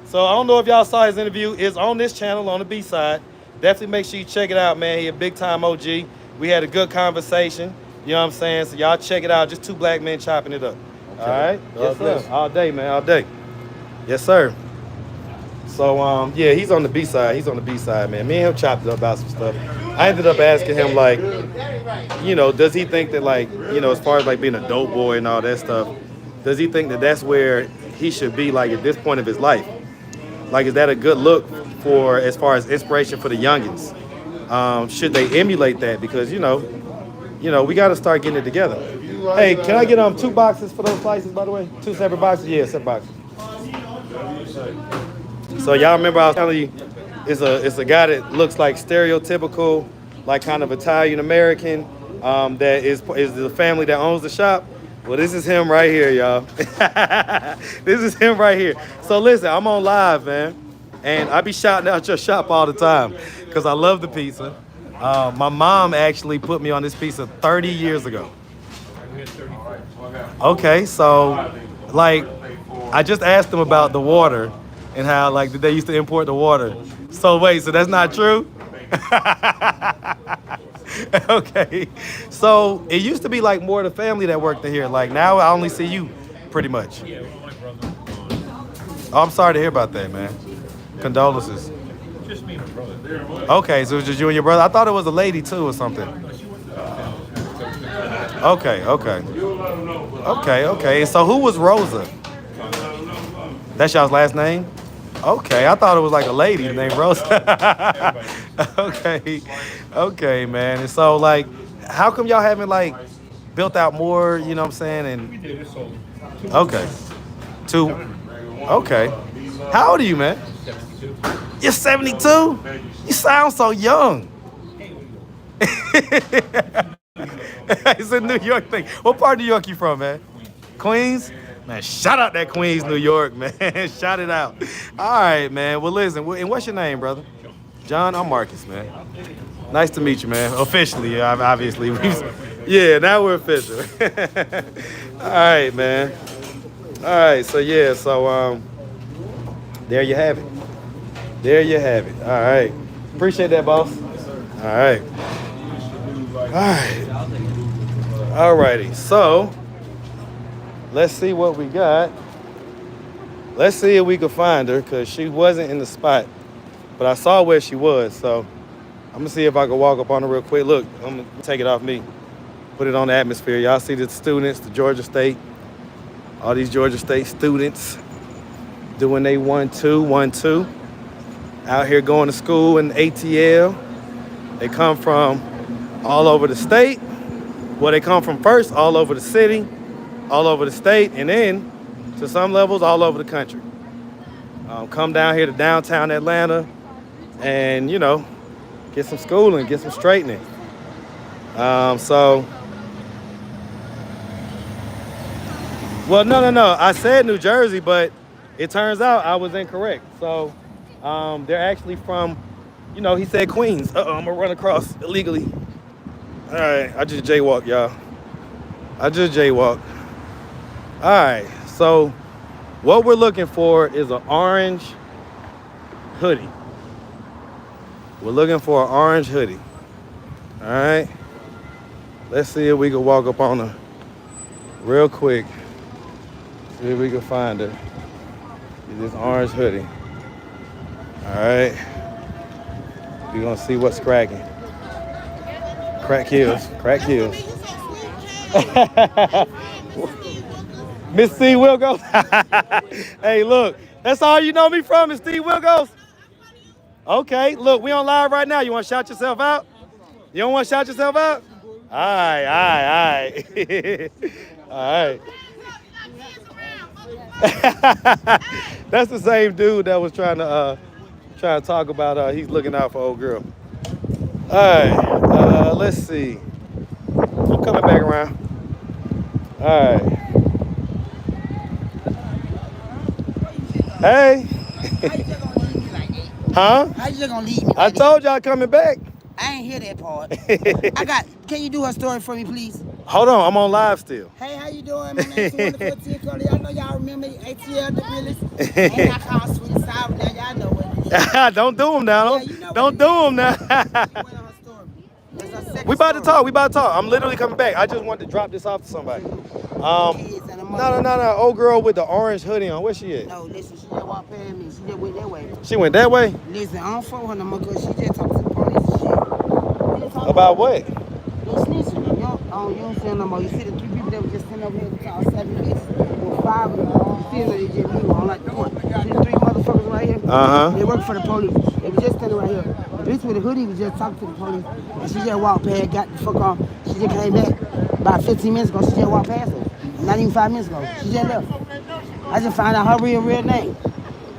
So, I don't know if y'all saw his interview. It's on this channel on the B-side. Definitely make sure you check it out, man. He a big-time OG. We had a good conversation. You know what I'm saying? So, y'all check it out. Just 2 black men chopping it up. Okay. All right? Yes, sir. All day, man. All day. Yes, sir. So, yeah, he's on the B-side. He's on the B-side, man. Me and him chopped up about some stuff. I ended up asking him, like, does he think that, like, as far as, like, being a dope boy and all that stuff, does he think that that's where he should be, like, at this point of his life? Like, is that a good look for, as far as inspiration for the youngins? Should they emulate that? Because, we got to start getting it together. Hey, can I get 2 boxes for those slices, by the way? 2 separate boxes? Yeah, separate boxes. So y'all remember I was telling you, it's a guy that looks like stereotypical, like kind of Italian American, that is the family that owns the shop. Well, this is him right here, y'all. This is him right here. So listen, I'm on live, man, and I be shouting out your shop all the time because I love the pizza. My mom actually put me on this pizza 30 years ago. Okay, so like I just asked them about the water and how like did they used to import the water. So wait, so that's not true? Okay, so it used to be like more of the family that worked in here. Like now I only see you pretty much. Oh, I'm sorry to hear about that, man. Condolences. Just me and my brother. Okay, so it was just you and your brother. I thought it was a lady too or something. Okay. So who was Rosa? That's y'all's last name? Okay, I thought it was like a lady named Rosa. Okay, man. And so like, how come y'all haven't like built out more? You know what I'm saying? And We did it, so okay, 2. Okay. How old are you, man? 72. You're 72? You sound so young. It's a New York thing. What part of New York you from, man? Queens? Man, shout out that Queens, New York, man. Shout it out. All right, man. Well, listen, and what's your name, brother? John, I'm Marcus, man. Nice to meet you, man. Officially, obviously. Yeah, now we're official. All right, man. All right, so yeah, so there you have it. There you have it. All right. Appreciate that, boss. All right. All right. All righty. So let's see what we got. Let's see if we can find her because she wasn't in the spot, but I saw where she was. So I'm gonna see if I can walk up on her real quick. Look, I'm gonna take it off me, put it on the atmosphere. Y'all see the students, the Georgia State, all these Georgia State students doing they 1-2, 1-2. Out here going to school in ATL. They come from all over the state. Well, they come from first all over the city, all over the state, and then to some levels all over the country. Come down here to downtown Atlanta and, you know, get some schooling, get some straightening. Well, no. I said New Jersey, but it turns out I was incorrect. So they're actually from, you know, he said Queens. I'm gonna run across illegally. All right, I just jaywalked, y'all. I just jaywalked. All right, so what we're looking for is an orange hoodie. We're looking for an orange hoodie. All right, let's see if we can walk up on her real quick. See if we can find her. Get this orange hoodie. All right. We're gonna see what's cracking. Crack kills. Crack kills. Miss C. Wilgos. Hey, look. That's all you know me from is Steve Wilgos? Okay. Look, we on live right now. You want to shout yourself out? You don't want to shout yourself out? All right. All right. That's the same dude that was trying to talk about he's looking out for old girl. All right, let's see. I'm coming back around. All right. Hey. Huh? How you just gonna leave me? I told y'all coming back. I ain't hear that part. Can you do a story for me, please? Hold on, I'm on live still. Hey, how you doing? My name's Wonderful T. Curly. Y'all know y'all remember ATL, the realest. And I call Sweet and Sour now. Y'all know what it is. Don't do them now. Don't do them now. We about to talk. I'm literally coming back. I just wanted to drop this off to somebody. No. Old girl with the orange hoodie on. Where she at? No, listen, she just walked past me. She just went that way. She went that way? Listen, I don't fuck with her no more because she just talked to the police and shit. About what? They snitching. You don't see no more. You see the 3 people that were just sitting over here to talk 7 minutes? Well, 5 of them. You see they just leave on like the court. See the 3 motherfuckers right here? They work for the police. They were just standing right here. The bitch with the hoodie was just talking to the police. And she just walked past, got the fuck off. She just came back. About 15 minutes ago, she just walked past her. Not even 5 minutes ago. She just left. I just found out her real name.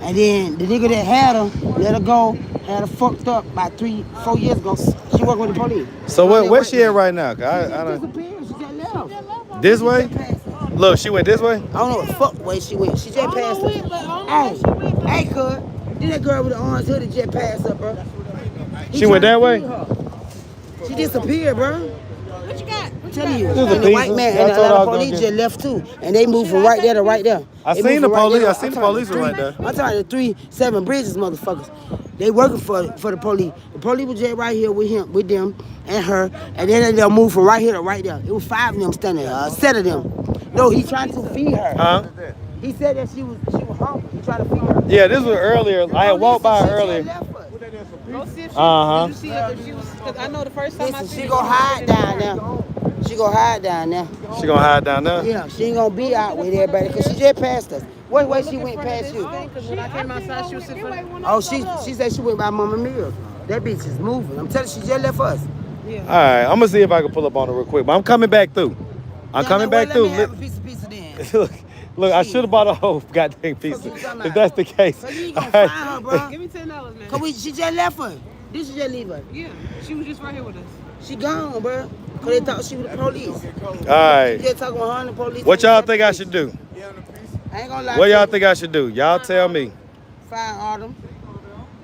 And then the nigga that had her, let her go, had her fucked up about 3-4 years ago. She worked with the police. So where's she at right now? She just disappeared. She just left. This way? Look, she went this way? I don't know what fuck way she went. She just passed her. Hey, cuz. Then that girl with the orange hoodie just passed her, bro. She went that way? She disappeared, bro. What you got? I'm telling you. And the white man and the other police just left too. And they moved from right there to right there. I seen the police. I seen the police right there. I'm talking to 3-7 Bridges motherfuckers. They working for the police. The police was just right here with them and her. And then they'll move from right here to right there. It was 5 of them standing there, a set of them. No, he tried to feed her. Huh? He said that she was hungry. He tried to feed her. Yeah, this was earlier. I had walked by her earlier. Go see if she, Uh-huh. did you see her if she was, because I know the first time I seen She gonna hide down there. She gonna hide down there. She gonna hide down there? Yeah, she ain't gonna be out with everybody because she just passed us. What way she went past you? Because when I came outside, she was sitting for Oh, she said she went by Mama Mills. That bitch is moving. I'm telling you, she just left us. Yeah. All right, I'm gonna see if I can pull up on her real quick, but I'm coming back through. I'm coming back through. Let me have a piece of pizza then. Look, I should have bought a whole goddamn pizza. If that's the case. So you ain't gonna find her, bro. Give me $10, man. Cause she just left her. Did she just leave her? Yeah, she was just right here with us. She gone, bro. Cause they thought she was the police. All right. She just talking with her and the police. What y'all think I should do? I ain't gonna lie. What y'all think I should do? Y'all tell me. Find Autumn.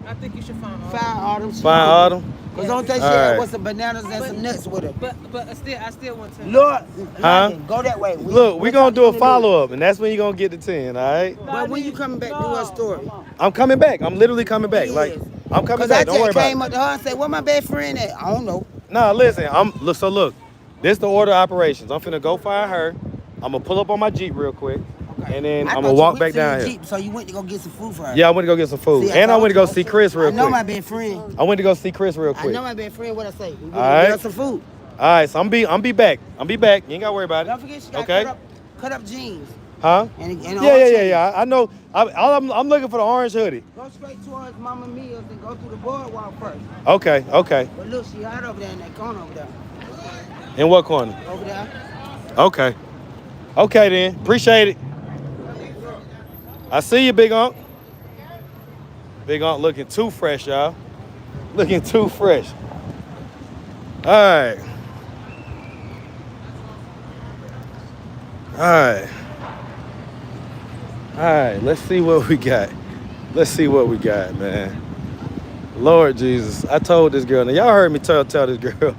I think you should find all. Find Autumn. Find Autumn. Cause don't think she All had right. what's some bananas and some nuts with her. But I still want to. Lord, Huh? go that way. Look, we're going to do a follow-up, and that's when you're going to get the 10, all right? But when you coming back, do her story. I'm coming back. I'm literally coming back. Like, I'm coming back. Don't worry about came it. up to her and said, "Where my best friend at?" I don't know. Nah, listen. Look. This the order of operations. I'm finna go find her. I'm gonna pull up on my Jeep real quick, and then I'm gonna walk back down here. Jeep, so you went to go get some food for her. Yeah, I went to go get some food, and I went to go see Chris real quick. I know my best friend. I went to go see Chris real quick. I know my best friend. What I say? We All right. get her some food. All right, so I'm be back. You ain't gotta worry about it. Don't forget she got Okay. cut up jeans. Huh? And Yeah. I know. I'm looking for the orange hoodie. Go straight towards Mama Mia's and go through the boardwalk first. Okay. But look, she hot over there in that corner over there. In what corner? Over there. Okay. Okay then. Appreciate it. I see you, Big Unc. Big Unc looking too fresh, y'all. Looking too fresh. All right. All right, let's see what we got. Man. Lord Jesus, I told this girl, now y'all heard me tell this girl,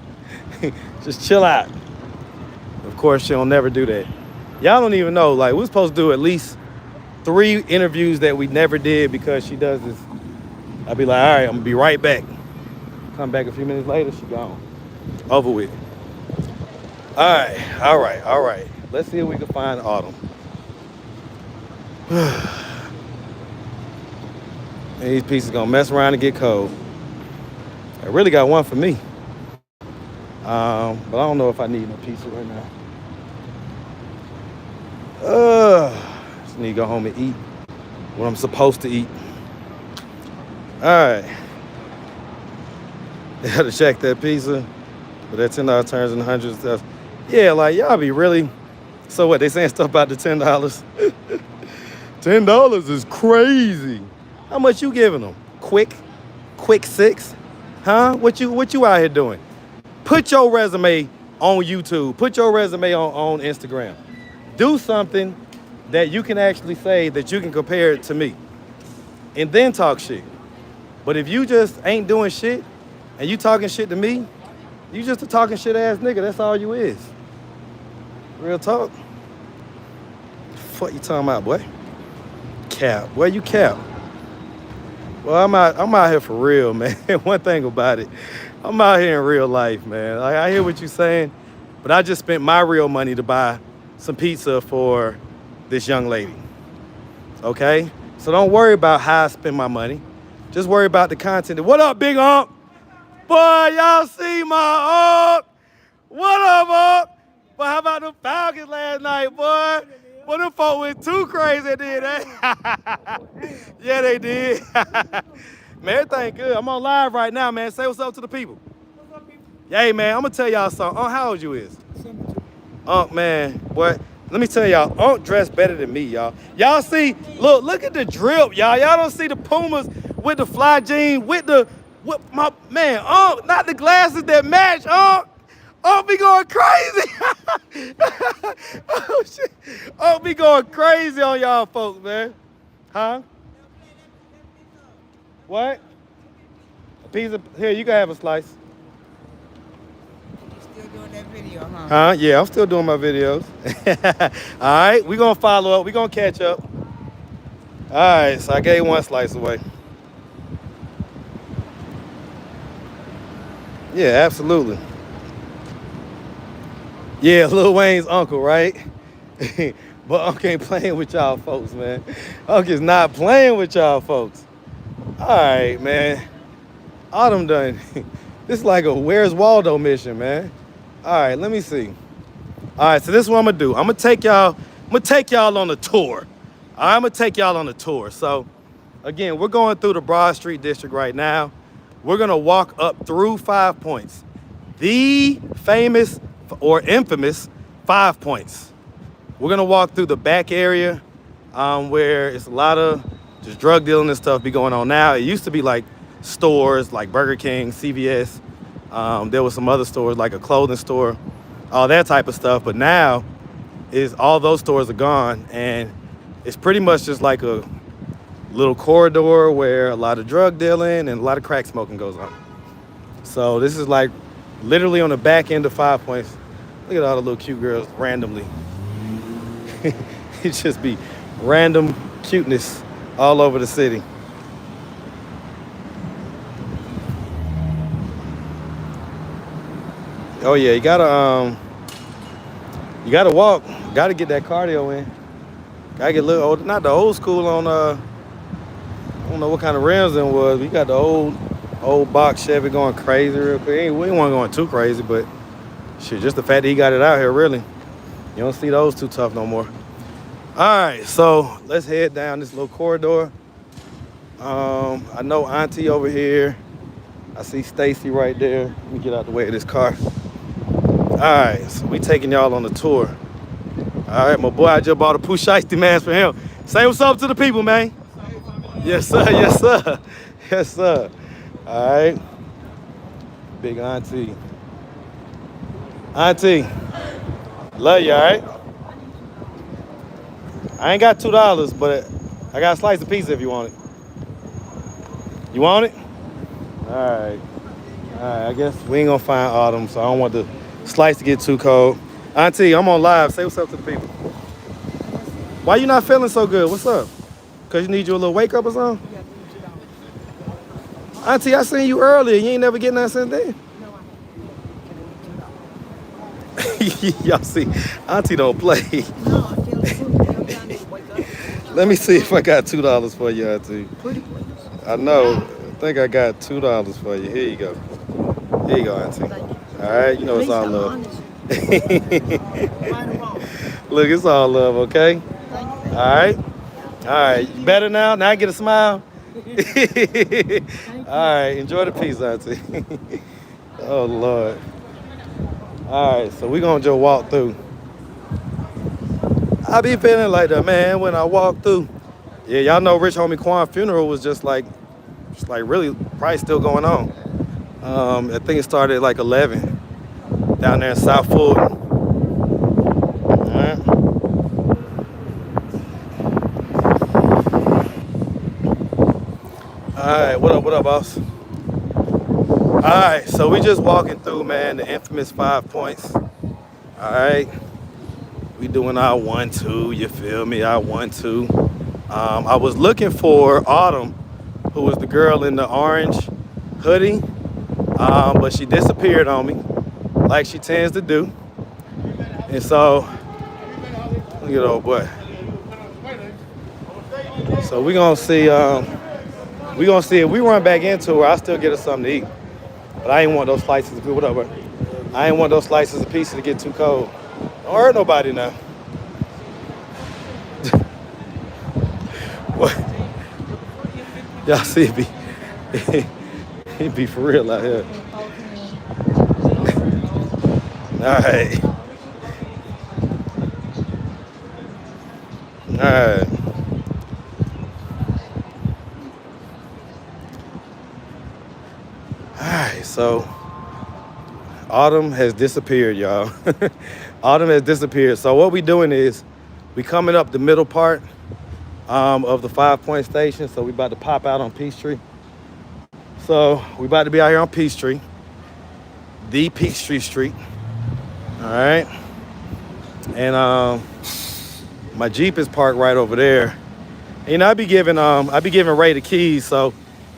just chill out. Of course, she'll never do that. Y'all don't even know, like, we're supposed to do at least 3 interviews that we never did because she does this. I'll be like, all right, I'm gonna be right back. Come back a few minutes later, she gone. Over with. All right. Let's see if we can find Autumn. And these pieces gonna mess around and get cold. I really got one for me. But I don't know if I need no pizza right now. Just need to go home and eat what I'm supposed to eat. All right. They had to check that pizza, but that $10 turns into hundreds of stuff. Yeah, like y'all be really. So what? They saying stuff about the $10? $10 is crazy. How much you giving them? Quick 6? Huh? What you out here doing? Put your resume on YouTube. Put your resume on Instagram. Do something that you can actually say that you can compare it to me. And then talk shit. But if you just ain't doing shit and you talking shit to me, you just a talking shit ass nigga. That's all you is. Real talk. What you talking about, boy? Cap. Boy, you cap. Well, I'm out here for real, man. One thing about it, I'm out here in real life, man. Like, I hear what you're saying, but I just spent my real money to buy some pizza for this young lady. Okay? So don't worry about how I spend my money. Just worry about the content. What up, Big Ump? Boy, y'all see my Ump? What up, Ump? But how about the Falcons last night, boy? Boy, them folk went too crazy, did they? Yeah, they did. Man, everything good. I'm on live right now, man. Say what's up to the people. Yeah, hey, man, I'm going to tell y'all something. How old you is? 72. Man, boy, let me tell y'all, Unc dressed better than me, y'all. Y'all see, look at the drip, y'all. Y'all don't see the Pumas with the fly jean, with my, man, Unc, not the glasses that match, Unc. Oh, be going crazy. Oh, shit. Oh, be going crazy on y'all folks, man. Huh? What? A pizza? Here, you can have a slice. You still doing that video, huh? Huh? Yeah, I'm still doing my videos. All right, we're going to follow up. We're going to catch up. All right, so I gave one slice away. Yeah, absolutely. Yeah, Lil Wayne's uncle, right? But Unc ain't playing with y'all folks, man. Unc is not playing with y'all folks. All right, man. Autumn done. This is like a Where's Waldo mission, man. All right, let me see. All right, so this is what I'm gonna do. I'm gonna take y'all on a tour. I'm gonna take y'all on a tour. So, again, we're going through the Broad Street District right now. We're gonna walk up through 5 Points. The famous or infamous 5 Points. We're gonna walk through the back area where it's a lot of just drug dealing and stuff be going on now. It used to be like stores like Burger King, CVS. There was some other stores like a clothing store, all that type of stuff. But now all those stores are gone, and it's pretty much just like little corridor where a lot of drug dealing and a lot of crack smoking goes on. So this is like literally on the back end of 5 Points. Look at all the little cute girls randomly. It just be random cuteness all over the city. Oh yeah, you gotta walk, gotta get that cardio in. Gotta get a little old, not the old school on I don't know what kind of rims them was. We got the old box Chevy going crazy real quick. We ain't want going too crazy, but shit, just the fact that he got it out here, really. You don't see those too tough no more. All right, so let's head down this little corridor. I know Auntie over here. I see Stacy right there. Let me get out the way of this car. All right, so we taking y'all on the tour. All right, my boy, I just bought a Pooh Shiesty mask for him. Say what's up to the people, man. Yes, sir, yes, sir. Yes, sir. All right. Big Auntie. Auntie, love you, all right? I ain't got $2, but I got a slice of pizza if you want it. You want it? All right. All right, I guess we ain't gonna find Autumn, so I don't want the slice to get too cold. Auntie, I'm on live. Say what's up to the people. Why you not feeling so good? What's up? Cause you need you a little wake up or something? Auntie, I seen you earlier. You ain't never getting that since then. Y'all see, Auntie don't play. Let me see if I got $2 for you, Auntie. I know. I think I got $2 for you. Here you go. Here you go, Auntie. All right, you know it's all love. Look, it's all love, okay? All right. All right. You better now? Now I get a smile? All right. Enjoy the pizza, Auntie. Oh, Lord. All right. So we're going to just walk through. I be feeling like that, man, when I walk through. Yeah, y'all know Rich Homie Quan funeral was just like really probably still going on. I think it started at like 11 down there in South Fulton. All right. All right, what up, boss? All right, so we just walking through, man, the infamous 5 Points. All right, we doing our 1-2, you feel me? Our 1-2. I was looking for Autumn, who was the girl in the orange hoodie, but she disappeared on me, like she tends to do. And so, look at old boy. So we gonna see if we run back into her, I'll still get her something to eat. But I ain't want those slices of pizza. What up, bro? I ain't want those slices of pizza to get too cold. Don't hurt nobody now. What? Y'all see it be for real out here. All right. All right. All right, so Autumn has disappeared, y'all. Autumn has disappeared. So what we doing is we coming up the middle part of the 5 Point station. So we about to pop out on Peachtree. So we about to be out here on Peachtree, the Peachtree Street. All right, and my Jeep is parked right over there. And, you know, I be giving Ray the keys, so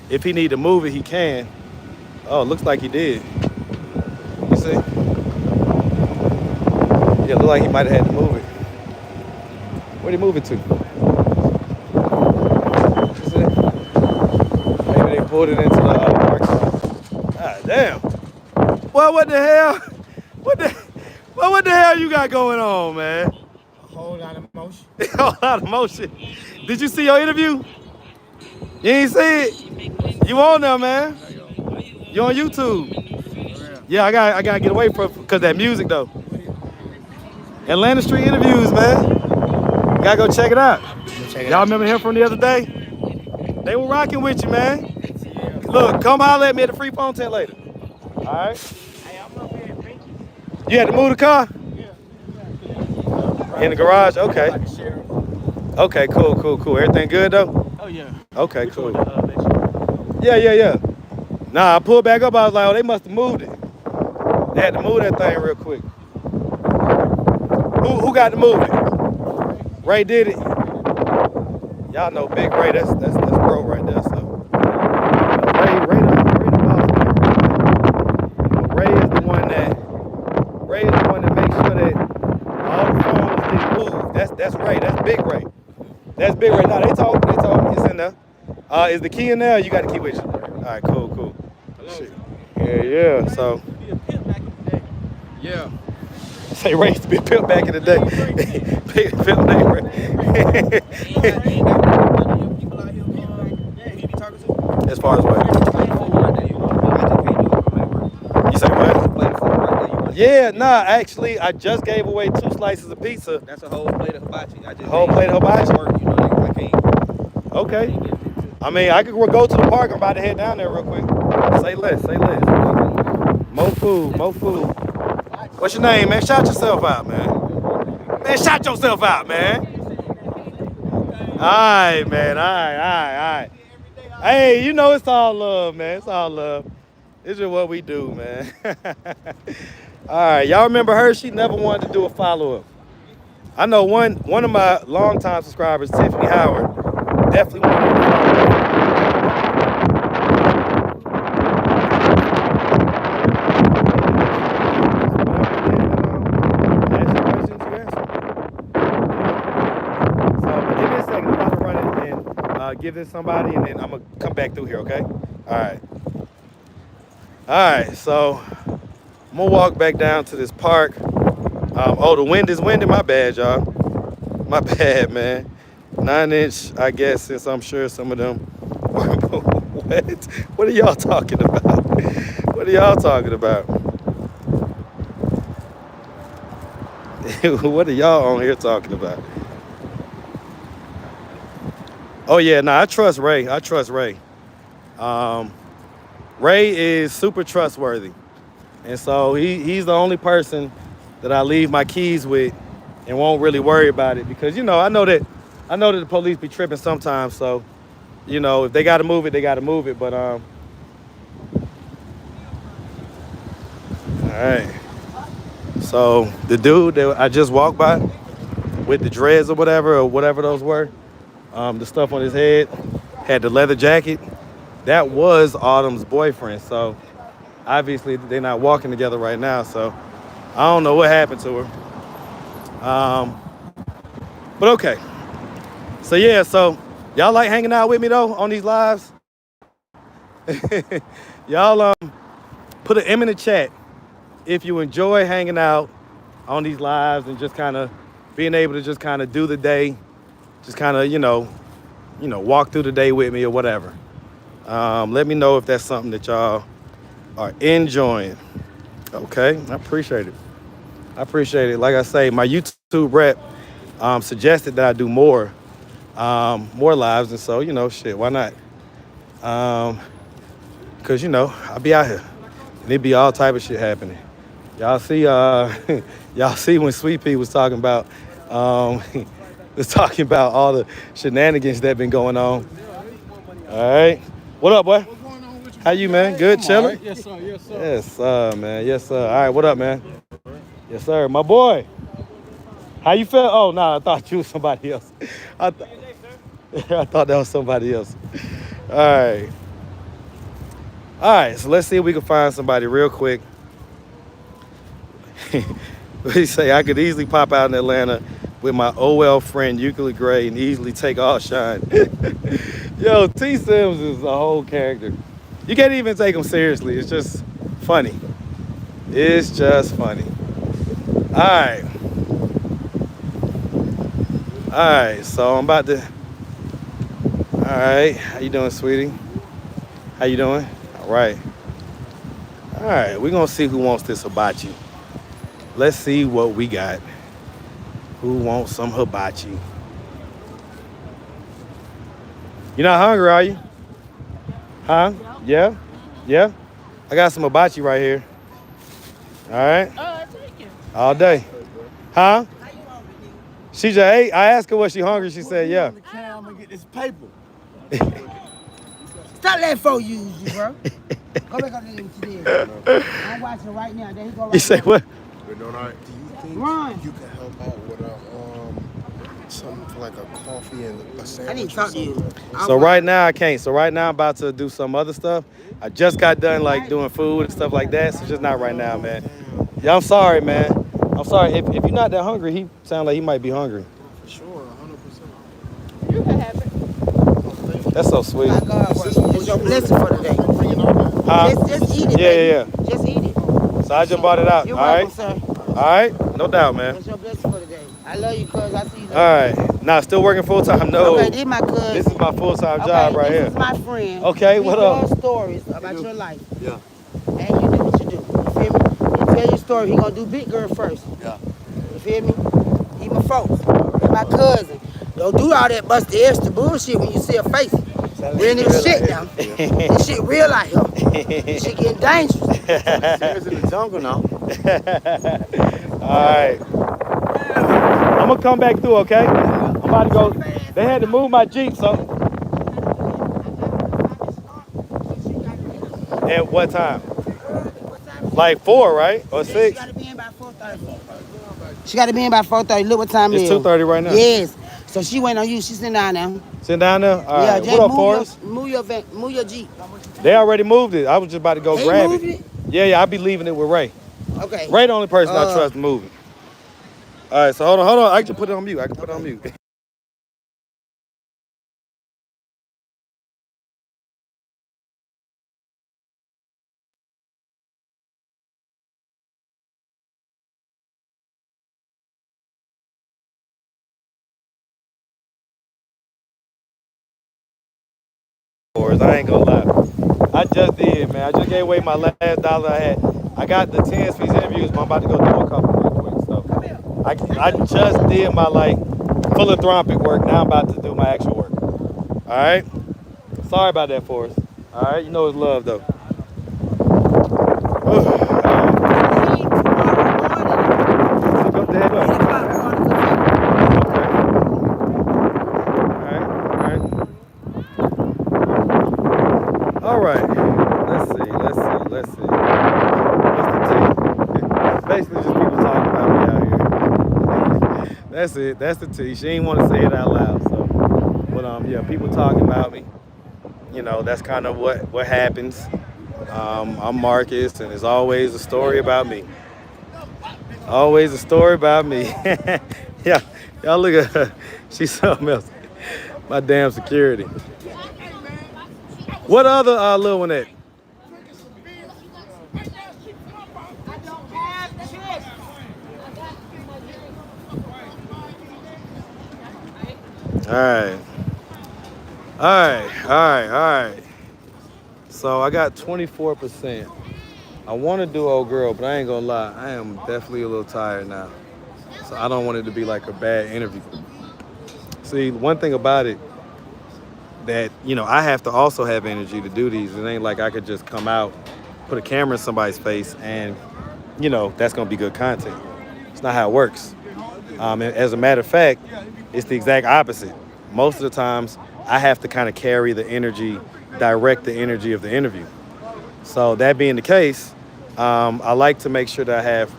if he need to move it, he can. Oh, looks like he did. You see? Yeah, look like he might have had to move it. Where'd he move it to? You see? Maybe they pulled it into the parking lot. God damn. Well, what the hell? What the hell you got going on, man? A whole lot of motion. A whole lot of motion. Did you see your interview? You ain't see it? You on there, man? You on YouTube? Yeah, I gotta get away from because that music though. Atlanta Street Interviews, man. Gotta go check it out. Y'all remember him from the other day? They were rocking with you, man. Look, come holler at me at the free phone tent later. All right. You had to move the car? In the garage? Okay. Okay, cool. Everything good though? Oh yeah. Okay, cool. Yeah. Nah, I pulled back up. I was like, oh, they must have moved it. They had to move that thing real quick. Who got to move it? Ray did it. Y'all know Big Ray. That's bro right there. So Ray the boss man. Ray is the one that makes sure that all the phones get moved. That's Ray. That's Big Ray. That's Big Ray. No, they told me. It's in there. Is the key in there? Or you got to keep with you. All right, cool. Shit. Yeah. So. Yeah. Say Ray used to be a pimp back in the day. Pimp name Ray. As far as what? You say what? Yeah, nah, actually, I just gave away 2 slices of pizza. That's a whole plate of hibachi. I just Whole plate of hibachi? Work, you know, I can't. Okay. I mean, I could go to the park. I'm about to head down there real quick. Say less. More food. What's your name, man? Shout yourself out, man. Man, shout yourself out, man. All right, man. All right. Hey, you know it's all love, man. It's all love. This is what we do, man. All right, y'all remember her? She never wanted to do a follow-up. I know one of my longtime subscribers, Tiffany Howard, definitely wanted to do a follow-up. Give this somebody, and then I'm gonna come back through here, okay? All right, so I'm gonna walk back down to this park. Oh, the wind is winding. My bad, y'all. My bad, man. 9-inch, I guess, since I'm sure some of them. What are y'all talking about? What are y'all talking about? What are y'all on here talking about? Oh yeah, I trust Ray. Ray is super trustworthy, and so he's the only person that I leave my keys with and won't really worry about it, because I know that the police be tripping sometimes. So if they got to move it, they got to move it. But all right. So the dude that I just walked by with the dreads or whatever those were. The stuff on his head, had the leather jacket. That was Autumn's boyfriend. So obviously they're not walking together right now. So I don't know what happened to her. But okay. So yeah, so y'all like hanging out with me though on these lives? Y'all put an M in the chat if you enjoy hanging out on these lives and just kind of being able to just kind of do the day. Just kind of, walk through the day with me or whatever. Let me know if that's something that y'all are enjoying. Okay, I appreciate it. Like I say, my YouTube rep suggested that I do more lives, and so, shit, why not? Cause I'll be out here, and it be all type of shit happening. Y'all see, when Sweet Pea was talking about. Was talking about all the shenanigans that been going on. All right. What up, boy? What's going on with you? How you, man? Good, chilling? Right. Yes, sir. Yes, sir, man. Yes, sir. All right, what up, man? Yes, sir. My boy. How you feel? Oh, no, I thought you was somebody else. I thought that was somebody else. All right, so let's see if we can find somebody real quick. We say I could easily pop out in Atlanta with my OL friend Euclid Gray and easily take all shine. Yo, T. Sims is a whole character. You can't even take him seriously. It's just funny. It's just funny. All right, so I'm about to. All right, how you doing, sweetie? How you doing? All right, we're gonna see who wants this hibachi. Let's see what we got. Who wants some hibachi? You're not hungry, are you? Huh? Yeah? I got some hibachi right here. All right? Take it. All day. Huh? She just ate. I asked her was she hungry. She said, yeah. I'm gonna get this paper. Stop letting folk use you, bro. Go back up there and what you did. I'm watching right now. There he go right You say now. what? But do you think Run. you can help out with something for like a coffee and a sandwich? I need to talk to you. So right now I can't. So right now I'm about to do some other stuff. I just got done like doing food and stuff like that. So just not right now, man. Yeah, I'm sorry, man. I'm sorry. If you're not that hungry, he sound like he might be hungry. For sure, 100%. You can have it. That's so sweet. My God, it's your blessing for the day. Huh? Just eat it, Yeah, baby. yeah. Just eat it. So I just bought it out. You're All welcome, right. sir. All right. No doubt, man. It's your blessing for the day. I love you, cuz. I see you later. All right. Nah, still working full time. No. Okay, this my cousin. This is my full time job right here. This is my friend. Okay, what up? He tells stories about your life. Yeah. And you do what you do. You feel me? You tell your story. He gonna do big girl first. Yeah. You feel me? He my folks. He my cousin. Don't do all that busted extra bullshit when you see a face. Real nigga shit now. This shit real out here. This shit getting dangerous. It's in the jungle now. All right. I'm gonna come back through, okay? I'm about to go. They had to move my Jeep, so. At what time? Like 4, right? Or 6? She gotta be in by 4:30. She gotta be in by 4:30. Look what time it is. It's 2:30 right now. Yes. So she waiting on you. She's sitting down now. Sitting down there? All Yeah, right. just What up, Forrest? move your Jeep. They already moved it. I was just about to go They grab moved it. it? Yeah, I'll be leaving it with Ray. Okay. Ray the only person I trust moving. All right, so hold on. I can put it on mute. I ain't gonna lie. I just did, man. I just gave away my last dollar I had. I got the 10 piece interviews, but I'm about to go do a couple real quick. So I just did my philanthropic work. Now I'm about to do my actual work. All right. Sorry about that, Forrest. All right. You know it's love though. All right. Let's see. What's the tea? Basically just people talking about me out here. That's it. That's the tea. She ain't want to say it out loud. So, but yeah, people talking about me. You know, that's kind of what happens. I'm Marcus, and there's always a story about me. Always a story about me. Yeah, y'all look at her. She's something else. My damn security. What other little one at? All right. So I got 24%. I want to do old girl, but I ain't gonna lie, I am definitely a little tired now. So I don't want it to be like a bad interview. See, one thing about it, that, you know, I have to also have energy to do these. It ain't like I could just come out, put a camera in somebody's face and, you know, that's gonna be good content. It's not how it works. And as a matter of fact, it's the exact opposite. Most of the times, I have to kind of carry the energy, direct the energy of the interview. So that being the case, I like to make sure that I have,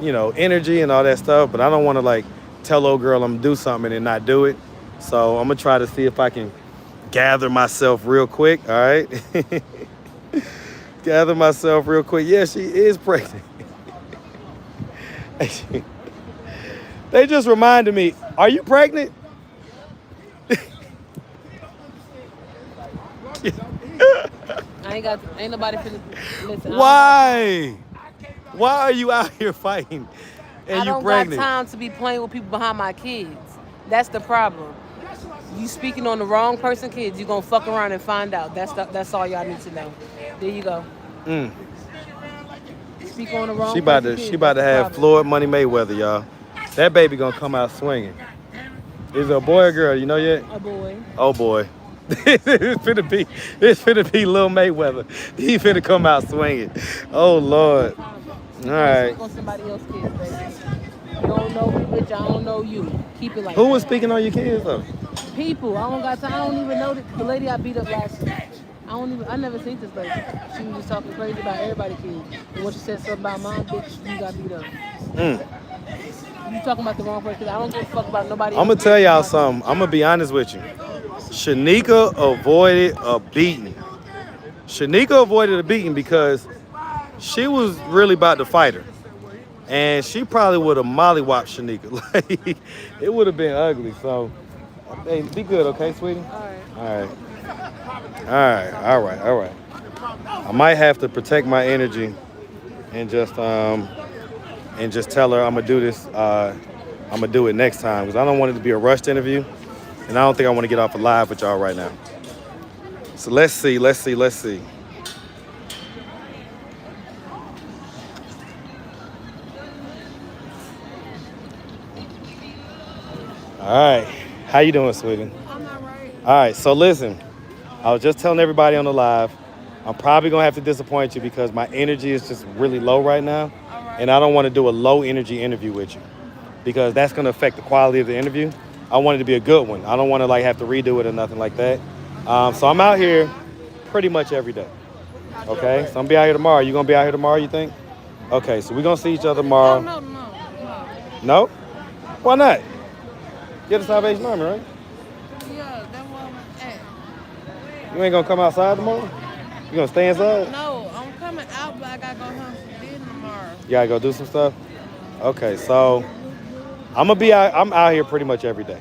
you know, energy and all that stuff, but I don't want to like tell old girl I'm gonna do something and not do it. So I'm gonna try to see if I can gather myself real quick, all right? Gather myself real quick. Yeah, she is pregnant. They just reminded me, are you pregnant? Ain't nobody finna listen. Why? Why are you out here fighting and you pregnant? I don't got time to be playing with people behind my kids. That's the problem. You speaking on the wrong person, kids. You gonna fuck around and find out. That's all y'all need to know. There you go. Speak on the wrong. She about to have Floyd Money Mayweather, y'all. That baby gonna come out swinging. Is it a boy or girl? You know yet? A boy. Oh boy. It's finna be Lil Mayweather. He finna come out swinging. Oh Lord. All right. On somebody else's kids, baby. You don't know me, bitch. I don't know you. Keep it like Who that. was speaking on your kids though? People. I don't got time. I don't even know the lady I beat up last week. I never seen this lady. She was just talking crazy about everybody's kids. And when she said something about mine, bitch, you got beat up. You talking about the wrong person. 'Cause I don't give a fuck about nobody else. I'm gonna tell y'all something. I'm gonna be honest with you. Shanika avoided a beating. Shanika avoided a beating because she was really about to fight her. And she probably would have mollywopped Shanika. Like, it would have been ugly. So, hey, be good, okay, sweetie? All right. I might have to protect my energy and just tell her I'm gonna do this. I'm gonna do it next time because I don't want it to be a rushed interview, and I don't think I want to get off live with y'all right now. So let's see. All right, how you doing, sweetie? I'm all right. All right, so listen, I was just telling everybody on the live, I'm probably gonna have to disappoint you because my energy is just really low right now, and I don't want to do a low energy interview with you because that's gonna affect the quality of the interview. I want it to be a good one. I don't want to like have to redo it or nothing like that. So I'm out here pretty much every day. Okay, so I'm gonna be out here tomorrow. You gonna be out here tomorrow? You think? Okay, so we're gonna see each other tomorrow. No. No? Why not? You're the Salvation Army, right? Yeah, that's where I'm at. You ain't gonna come outside tomorrow? You gonna stay inside? No, I'm coming out, but I gotta go home for dinner tomorrow. You gotta go do some stuff? Okay, so I'm out here pretty much every day.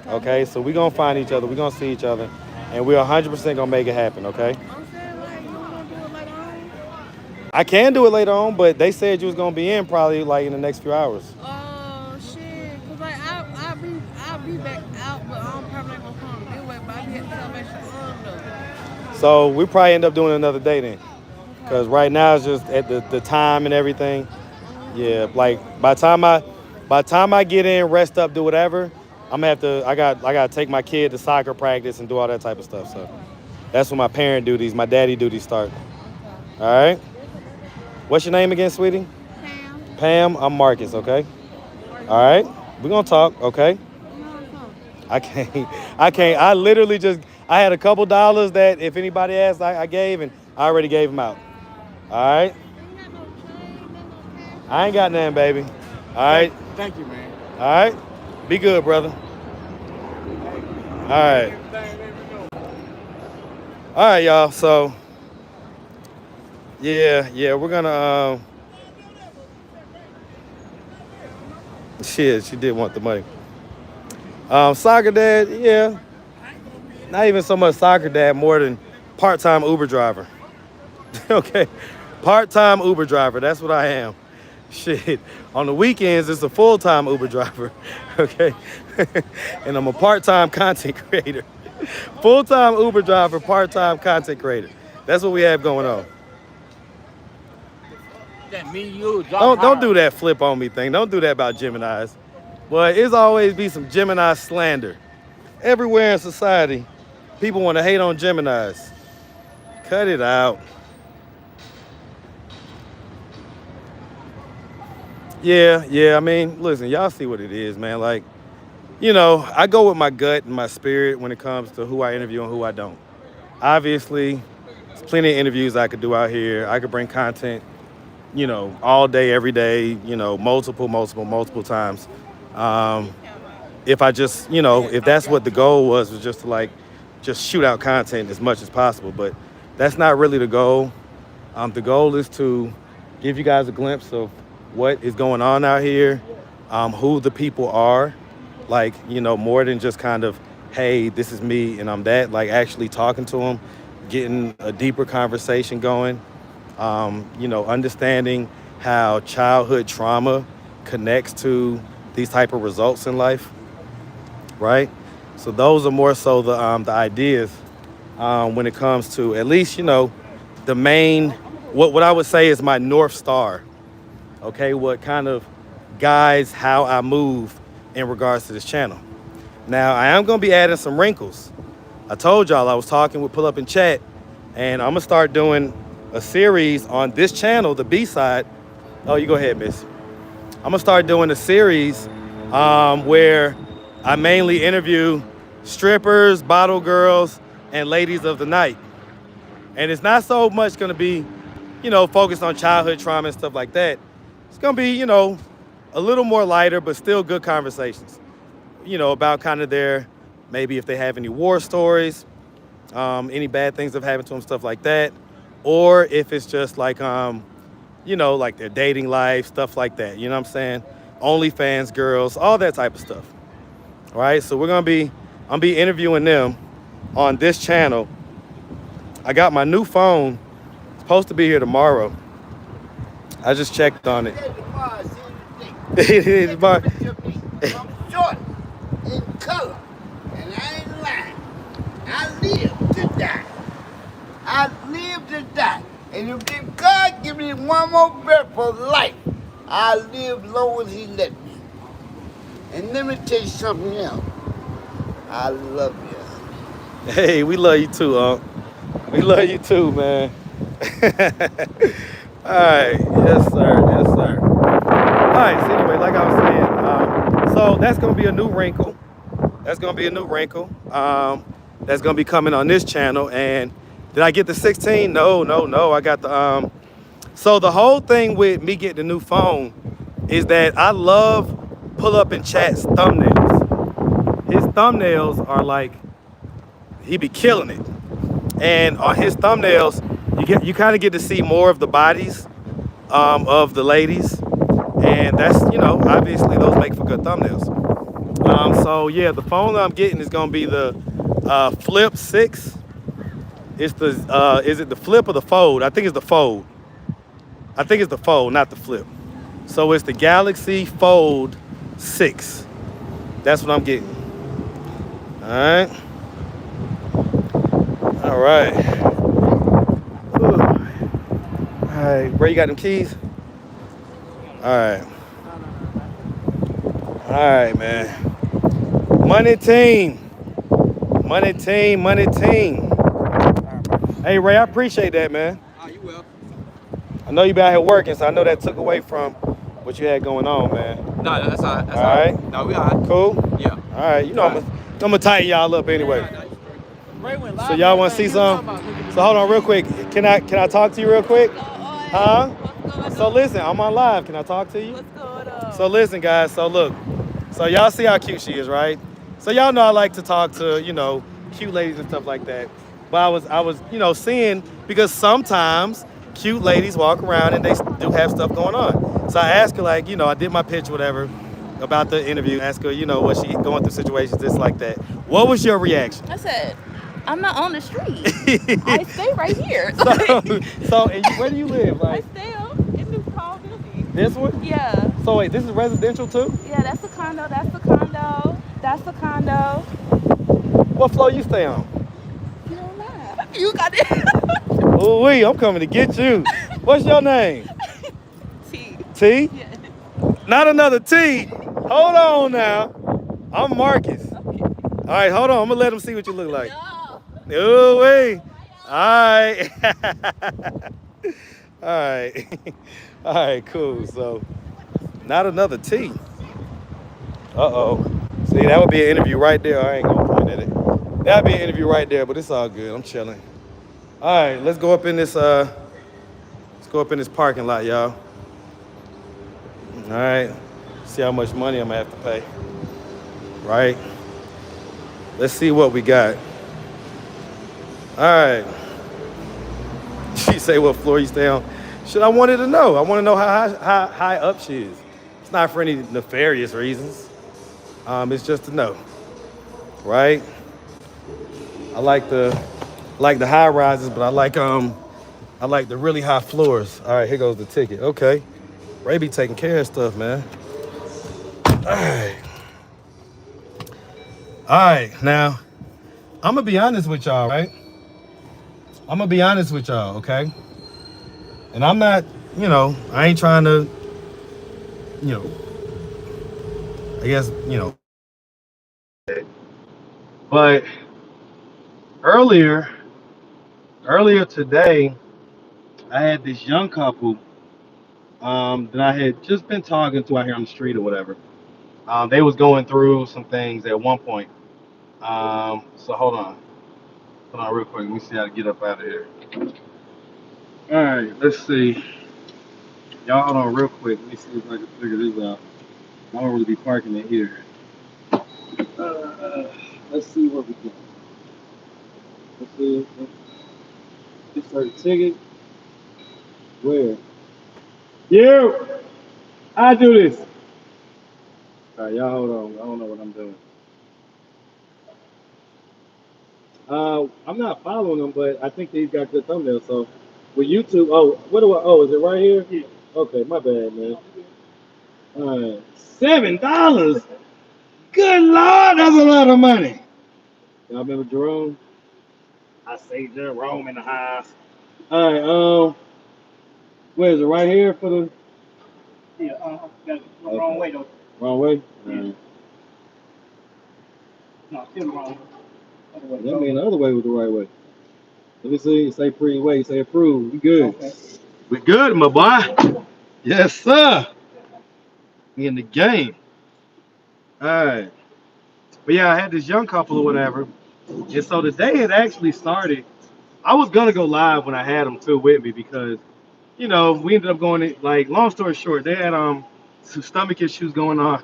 Okay, so we're gonna find each other, we're gonna see each other, and we're 100% gonna make it happen, okay? I'm saying, like, you wanna do it later on? I can do it later on, but they said you was gonna be in probably like in the next few hours. Shit, cause like I'll be back out, but I'm probably not gonna come this way, but I get Salvation Army though. So we probably end up doing another day then. Cause right now it's just at the time and everything. Yeah, like by the time I get in, rest up, do whatever, I gotta take my kid to soccer practice and do all that type of stuff. So that's when my parent duties, my daddy duties start. All right. What's your name again, sweetie? Pam. I'm Marcus, okay? All right. We're gonna talk, okay? I can't. I literally I had a couple dollars that if anybody asked, I gave, and I already gave them out. All right? I ain't got nothing, baby. All right? Thank you, man. All right? Be good, brother. All right. All right, y'all. So, yeah, we're gonna, she did want the money. Soccer dad, yeah. Not even so much soccer dad, more than part-time Uber driver. Okay, part-time Uber driver, that's what I am. Shit, on the weekends, it's a full-time Uber driver, okay? And I'm a part-time content creator. Full-time Uber driver, part-time content creator. That's what we have going on. Don't do that flip on me thing. Don't do that about Geminis. But it's always be some Gemini slander. Everywhere in society, people want to hate on Geminis. Cut it out. Yeah, I mean, listen, y'all see what it is, man. Like, you know, I go with my gut and my spirit when it comes to who I interview and who I don't. Obviously, there's plenty of interviews I could do out here. I could bring content, you know, all day, every day, you know, multiple times. If I just, you know, if that's what the goal was just to like, just shoot out content as much as possible. But that's not really the goal. The goal is to give you guys a glimpse of what is going on out here, who the people are, like, you know, more than just kind of, hey, this is me and I'm that, like actually talking to them, getting a deeper conversation going, you know, understanding how childhood trauma connects to these type of results in life, right? So those are more so the ideas when it comes to at least, you know, the main, what I would say is my North Star, okay? What kind of guides how I move in regards to this channel. Now, I am gonna be adding some wrinkles. I told y'all I was talking with Pull Up in Chat, and I'm gonna start doing a series on this channel, the B-side. Oh, you go ahead, miss. I'm gonna start doing a series where I mainly interview strippers, bottle girls, and ladies of the night. And it's not so much gonna be, focused on childhood trauma and stuff like that. It's gonna be, a little more lighter, but still good conversations. About kind of their, maybe if they have any war stories, any bad things that have happened to them, stuff like that. Or if it's just like, like their dating life, stuff like that. You know what I'm saying? OnlyFans girls, all that type of stuff. All right, so I'm be interviewing them on this channel. I got my new phone. It's supposed to be here tomorrow. I just checked on it. It is my. I'm short in color, and I ain't lying. I live to die. I live to die. And if God give me one more breath for life, I live long as He let me. And let me tell you something else. I love you. Hey, we love you too, Unc. We love you too, man. All right, yes sir, yes sir. All right, so anyway, like I was saying, so that's gonna be a new wrinkle. That's gonna be a new wrinkle. That's gonna be coming on this channel. And did I get the 16? No. I got the So the whole thing with me getting a new phone is that I love pull up and chat's thumbnails. His thumbnails are like, he be killing it. And on his thumbnails, you kind of get to see more of the bodies of the ladies. And that's, obviously those make for good thumbnails. So yeah, the phone that I'm getting is gonna be the Flip 6. It's the is it the Flip or the Fold? I think it's the Fold. I think it's the Fold, not the Flip. So it's the Galaxy Fold 6. That's what I'm getting. All right. All right. All right. Where you got them keys? All right. All right, man. Money team. Money team. Money team. Hey, Ray, I appreciate that, man. Oh, you will. I know you been out here working, so I know that took away from what you had going on, man. No, that's all right. That's All right. No, we all right. Cool? Yeah. All right. I'm gonna tighten y'all up anyway. So y'all want to see some? So hold on real quick. Can I talk to you real quick? Huh? So listen, I'm on live. Can I talk to you? So listen, guys. So look. So y'all see how cute she is, right? So y'all know I like to talk to, cute ladies and stuff like that. But I was, seeing, because sometimes cute ladies walk around and they do have stuff going on. So I asked her, like, I did my pitch, whatever, about the interview. Ask her, was she going through situations just like that? What was your reaction? I said, I'm not on the street. I stay right here. And where do you live? I Like stay in this tall building. this one? Yeah. So wait, this is residential too? Yeah, that's the condo. That's the condo. That's the condo. What floor you stay on? You don't lie. You got it. Oh, I'm coming to get you. What's your name? T. T? Yeah. Not another T. Hold on now. I'm Marcus. Okay. All right, hold on. I'm gonna let them see what you look like. Oh, wait. All right. All right. All right, cool. So, not another T. Uh-oh. See, that would be an interview right there. I ain't gonna point at it. That'd be an interview right there, but it's all good. I'm chilling. All right, let's go up in this parking lot, y'all. All right. See how much money I'm gonna have to pay. Right? Let's see what we got. All right. She say what floor you stay on. Shit, I wanted to know. I want to know how high up she is. It's not for any nefarious reasons. It's just to know. Right? I like the high rises, but I like the really high floors. All right, here goes the ticket. Okay. Ray be taking care of stuff, man. All right. All right, now, I'm going to be honest with y'all, right? I'm going to be honest with y'all, okay? And I'm not, I ain't trying to, I guess, But earlier today, I had this young couple that I had just been talking to out here on the street or whatever. They was going through some things at one point. So hold on real quick. Let me see how to get up out of here. All right, let's see. Y'all hold on real quick. Let me see if I can figure this out. I don't really be parking in here. Let's see what we can. Let's see. Let's start a ticket. Where? You! I do this. All right, y'all hold on. I don't know what I'm doing. I'm not following them, but I think these got good thumbnails. So with YouTube, oh, what do I? Oh, is it right here? Yeah. Okay, my bad, man. All right, $7. Good Lord, that's a lot of money. Y'all remember Jerome? I say Jerome in the house. All right, where is it? Right here for the. Yeah, got it. Okay. Wrong way though. Wrong way. Yeah. Right. No, still the wrong way. That mean the other way was the right way. Let me see. Say free way. Say approve. We good. Okay. We good, my boy. Yes, sir. We in the game. All right. But yeah, I had this young couple or whatever, and so the day had actually started. I was gonna go live when I had them too with me because we ended up going to, like, long story short, they had some stomach issues going on.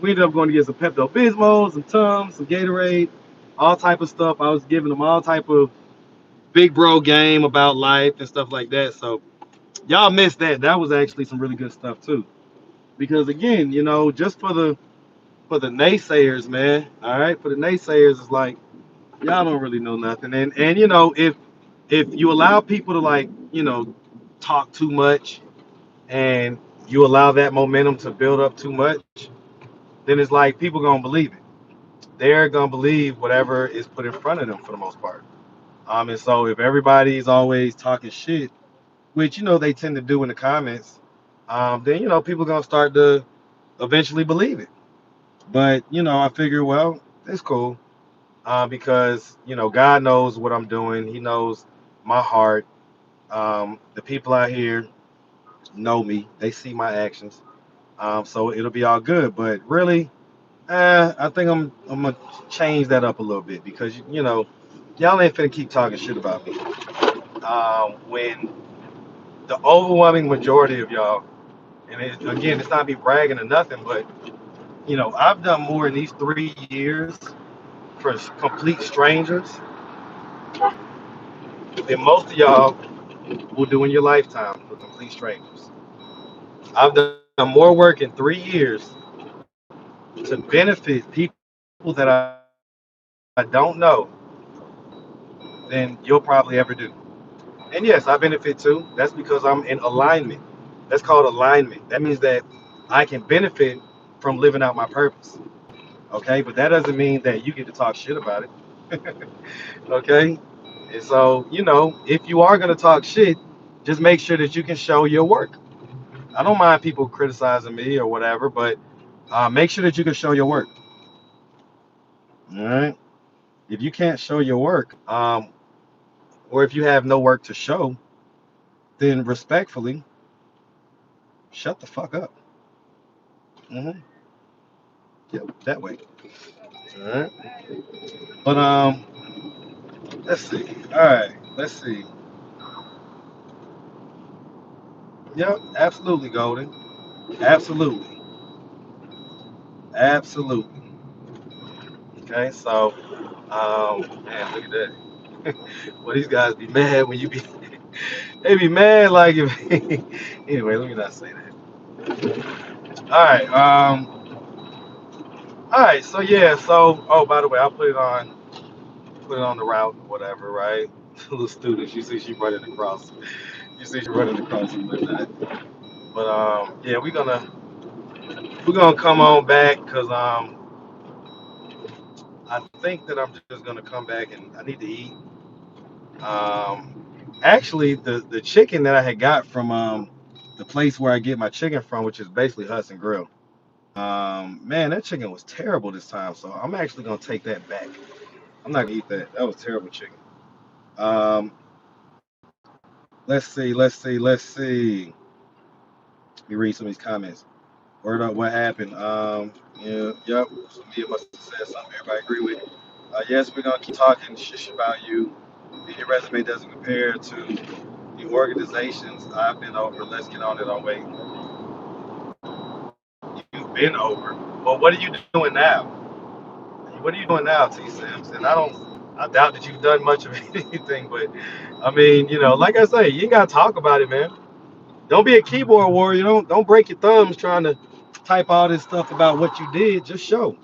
We ended up going to get some Pepto Bismol, some Tums, some Gatorade, all type of stuff. I was giving them all type of big bro game about life and stuff like that. So y'all missed that. That was actually some really good stuff too. Because again, just for the naysayers, man. All right, for the naysayers, it's like y'all don't really know nothing. And if you allow people to, like, talk too much, and you allow that momentum to build up too much, then it's like people gonna believe it. They're gonna believe whatever is put in front of them for the most part. And so if everybody's always talking shit, which they tend to do in the comments, then people gonna start to eventually believe it. But I figure, well, it's cool, because God knows what I'm doing. He knows my heart. The people out here know me. They see my actions. So it'll be all good. But really, I think I'm gonna change that up a little bit because y'all ain't finna keep talking shit about me. When the overwhelming majority of y'all, and again, it's not me bragging or nothing, but I've done more in these 3 years for complete strangers than most of y'all will do in your lifetime for complete strangers. I've done more work in 3 years to benefit people that I don't know than you'll probably ever do. And yes, I benefit too. That's because I'm in alignment. That's called alignment. That means that I can benefit from living out my purpose. Okay, but that doesn't mean that you get to talk shit about it. Okay, and so if you are gonna talk shit, just make sure that you can show your work. I don't mind people criticizing me or whatever, but make sure that you can show your work. All right. If you can't show your work, or if you have no work to show, then respectfully, shut the fuck up. Hmm. Yeah, that way. All right. But let's see. All right. Let's see. Yep. Absolutely, Golden. Absolutely. Absolutely. Okay. So, man, look at that. Well, these guys be mad when you be. They be mad like if. Anyway, let me not say that. All right. All right. So yeah. So, oh, by the way, I'll put it on the route, whatever. Right. Little students, you see, she running across. You see, she running across and whatnot. But yeah, we're gonna come on back because I think that I'm just gonna come back and I need to eat. Actually, the chicken that I had got from the place where I get my chicken from, which is basically Hudson Grill. Man, that chicken was terrible this time, so I'm actually gonna take that back. I'm not gonna eat that. That was terrible chicken. Um, let's see. me read some of these comments. Word up, what happened? Yeah, yep. So me must have said something everybody agree with. Yes, we're gonna keep talking shish about you. Your resume doesn't compare to the organizations I've been over. Let's get on it. Oh wait, you've been over. Well, what are you doing now? What are you doing now, T Sims? And I doubt that you've done much of anything. But I mean, like I say, you ain't gotta talk about it, man. Don't be a keyboard warrior. Don't break your thumbs trying to type all this stuff about what you did. Just show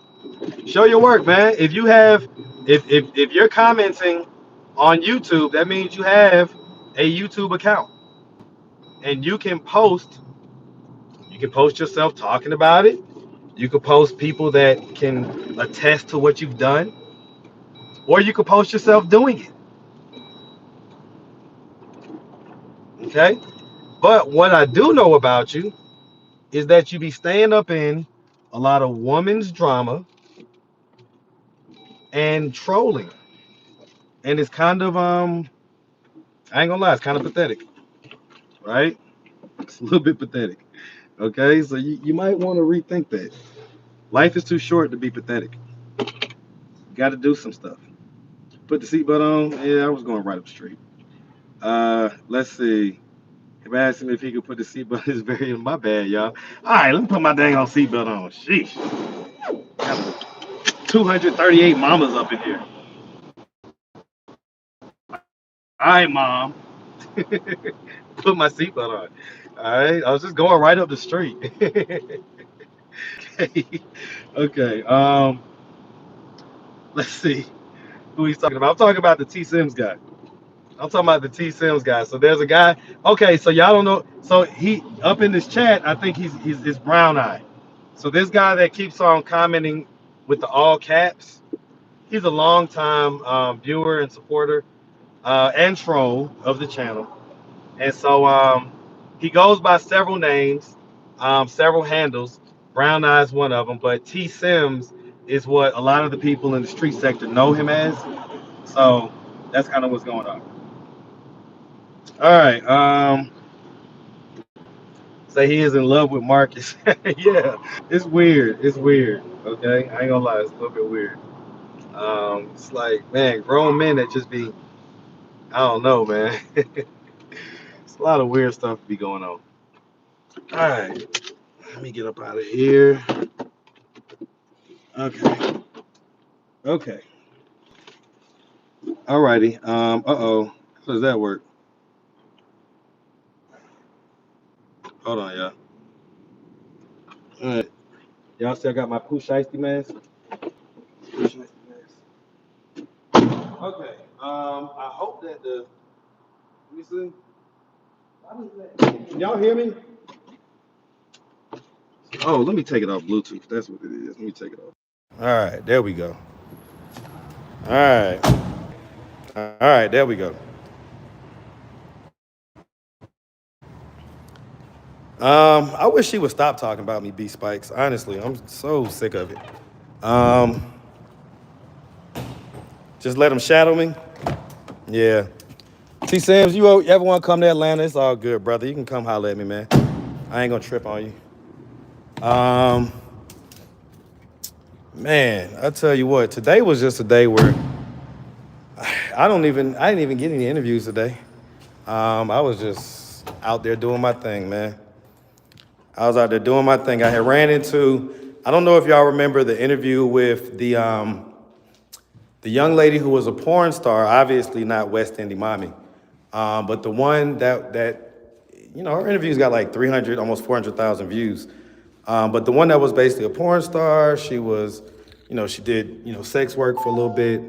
your work, man. If you have, if you're commenting on YouTube, that means you have a YouTube account, and you can post yourself talking about it. You can post people that can attest to what you've done, or you can post yourself doing it. Okay. But what I do know about you is that you be staying up in a lot of women's drama and trolling, and it's kind of I ain't gonna lie, it's kind of pathetic, right? It's a little bit pathetic. Okay, so you might want to rethink that. Life is too short to be pathetic. You got to do some stuff. Put the seatbelt on. Yeah, I was going right up the street. Let's see. If I asked him if he could put the seatbelt in his very my bad, y'all. All right, let me put my dang on seatbelt on. Sheesh. Got 238 mamas up in here. All right, mom. Put my seatbelt on. All right, I was just going right up the street. Okay. Okay. Let's see who he's talking about. I'm talking about the T Sims guy. I'm talking about the T Sims guy. So there's a guy. Okay, so y'all don't know. So he up in this chat. I think he's brown eye. So this guy that keeps on commenting with the all caps. He's a long time viewer and supporter and troll of the channel. And so he goes by several names, several handles. Brown eye is one of them, but T Sims is what a lot of the people in the street sector know him as. So that's kind of what's going on. All right. Say he is in love with Marcus. Yeah, it's weird. It's weird. Okay, I ain't gonna lie, it's a little bit weird. It's like, man, grown men that just be, I don't know, man. It's a lot of weird stuff to be going on. All right, let me get up out of here. Okay. Okay. All righty. Uh-oh. How does that work? Hold on, y'all. All right. Y'all see I got my Pooh Shiesty mask? Pooh Shiesty mask. Okay. I hope that let me see. Can y'all hear me? Oh, let me take it off Bluetooth. That's what it is. Let me take it off. All right, there we go. All right. All right, there we go. I wish she would stop talking about me, B Spikes. Honestly, I'm so sick of it. Um, just let them shadow me. Yeah. T Sims, you ever want to come to Atlanta? It's all good, brother. You can come holler at me, man. I ain't gonna trip on you. Man, I tell you what, today was just a day where I didn't even get any interviews today. I was just out there doing my thing, man. I was out there doing my thing. I had ran into, I don't know if y'all remember the interview with the young lady who was a porn star, obviously not West Indian Mommy, but the one that her interviews got like 300, almost 400,000 views. But the one that was basically a porn star, she was, she did, sex work for a little bit.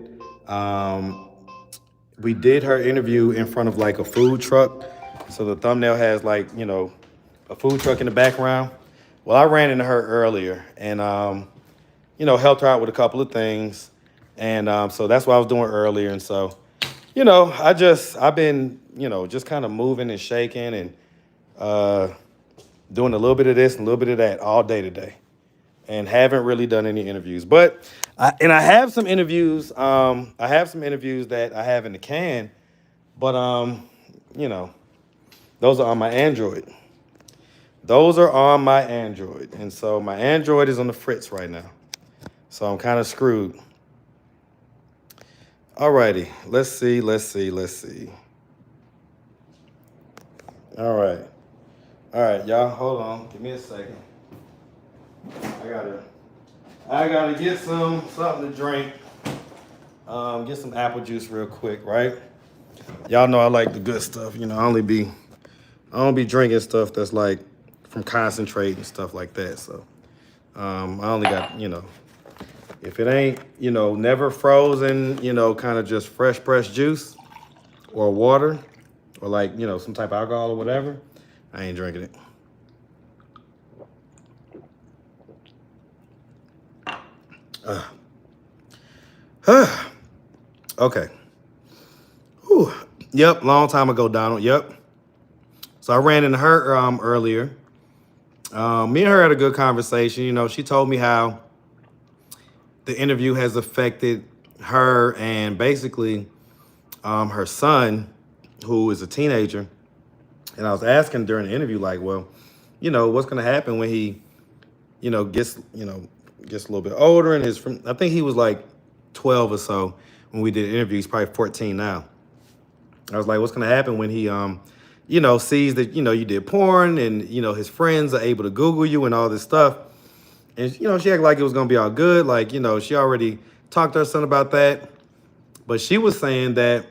We did her interview in front of like a food truck. So the thumbnail has like, a food truck in the background. Well, I ran into her earlier and, helped her out with a couple of things. And so that's what I was doing earlier. And so, I've been, just kind of moving and shaking and doing a little bit of this and a little bit of that all day today. And haven't really done any interviews. But I have some interviews. I have some interviews that I have in the can, but those are on my Android. Those are on my Android. And so my Android is on the fritz right now. So I'm kind of screwed. Alrighty, let's see. All right, y'all, hold on. Give me a second. I gotta get something to drink. Get some apple juice real quick, right? Y'all know I like the good stuff. You know, I don't be drinking stuff that's like from concentrate and stuff like that. So I only got, if it ain't, never frozen, kind of just fresh pressed juice or water or like, some type of alcohol or whatever, I ain't drinking it. Okay. Whew. Yep, long time ago, Donald. Yep. So I ran into her earlier. Me and her had a good conversation. She told me how the interview has affected her and basically her son, who is a teenager. And I was asking during the interview, like, well, what's going to happen when he, gets a little bit older and I think he was like 12 or so when we did the interview. He's probably 14 now. I was like, what's going to happen when he, sees that, you did porn and, his friends are able to Google you and all this stuff. And, she acted like it was going to be all good. Like, she already talked to her son about that. But she was saying that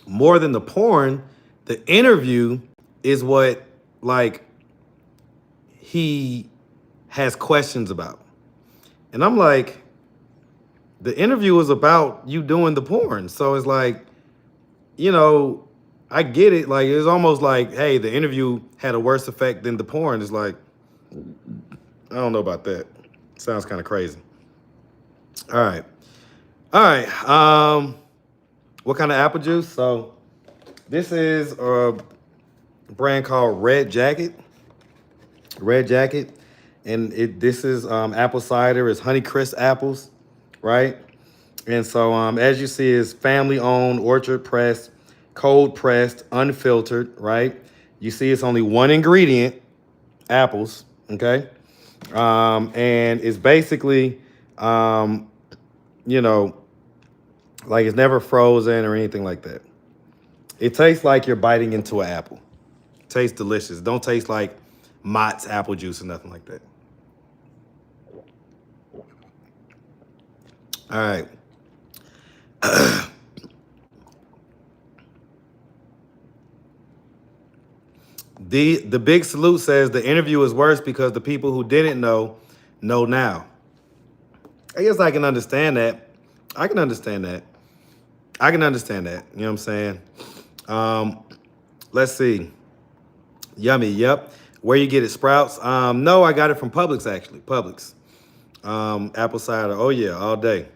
more than the porn, the interview is what, like, he has questions about. And I'm like, the interview is about you doing the porn. So it's like, I get it. Like, it's almost like, hey, the interview had a worse effect than the porn. It's like, I don't know about that. Sounds kind of crazy. All right. What kind of apple juice? So this is a brand called Red Jacket. And this is apple cider. It's Honeycrisp apples, right? And so as you see, it's family-owned, orchard-pressed, cold-pressed, unfiltered, right? You see it's only one ingredient, apples, okay? And it's basically, like it's never frozen or anything like that. It tastes like you're biting into an apple. It tastes delicious. Don't taste like Mott's apple juice or nothing like that. All right. The big salute says the interview is worse because the people who didn't know now. I guess I can understand that. I can understand that. You know what I'm saying? Let's see. Yummy. Yep. Where you get it, Sprouts? No, I got it from Publix, actually. Publix. Apple cider. Oh, yeah, all day.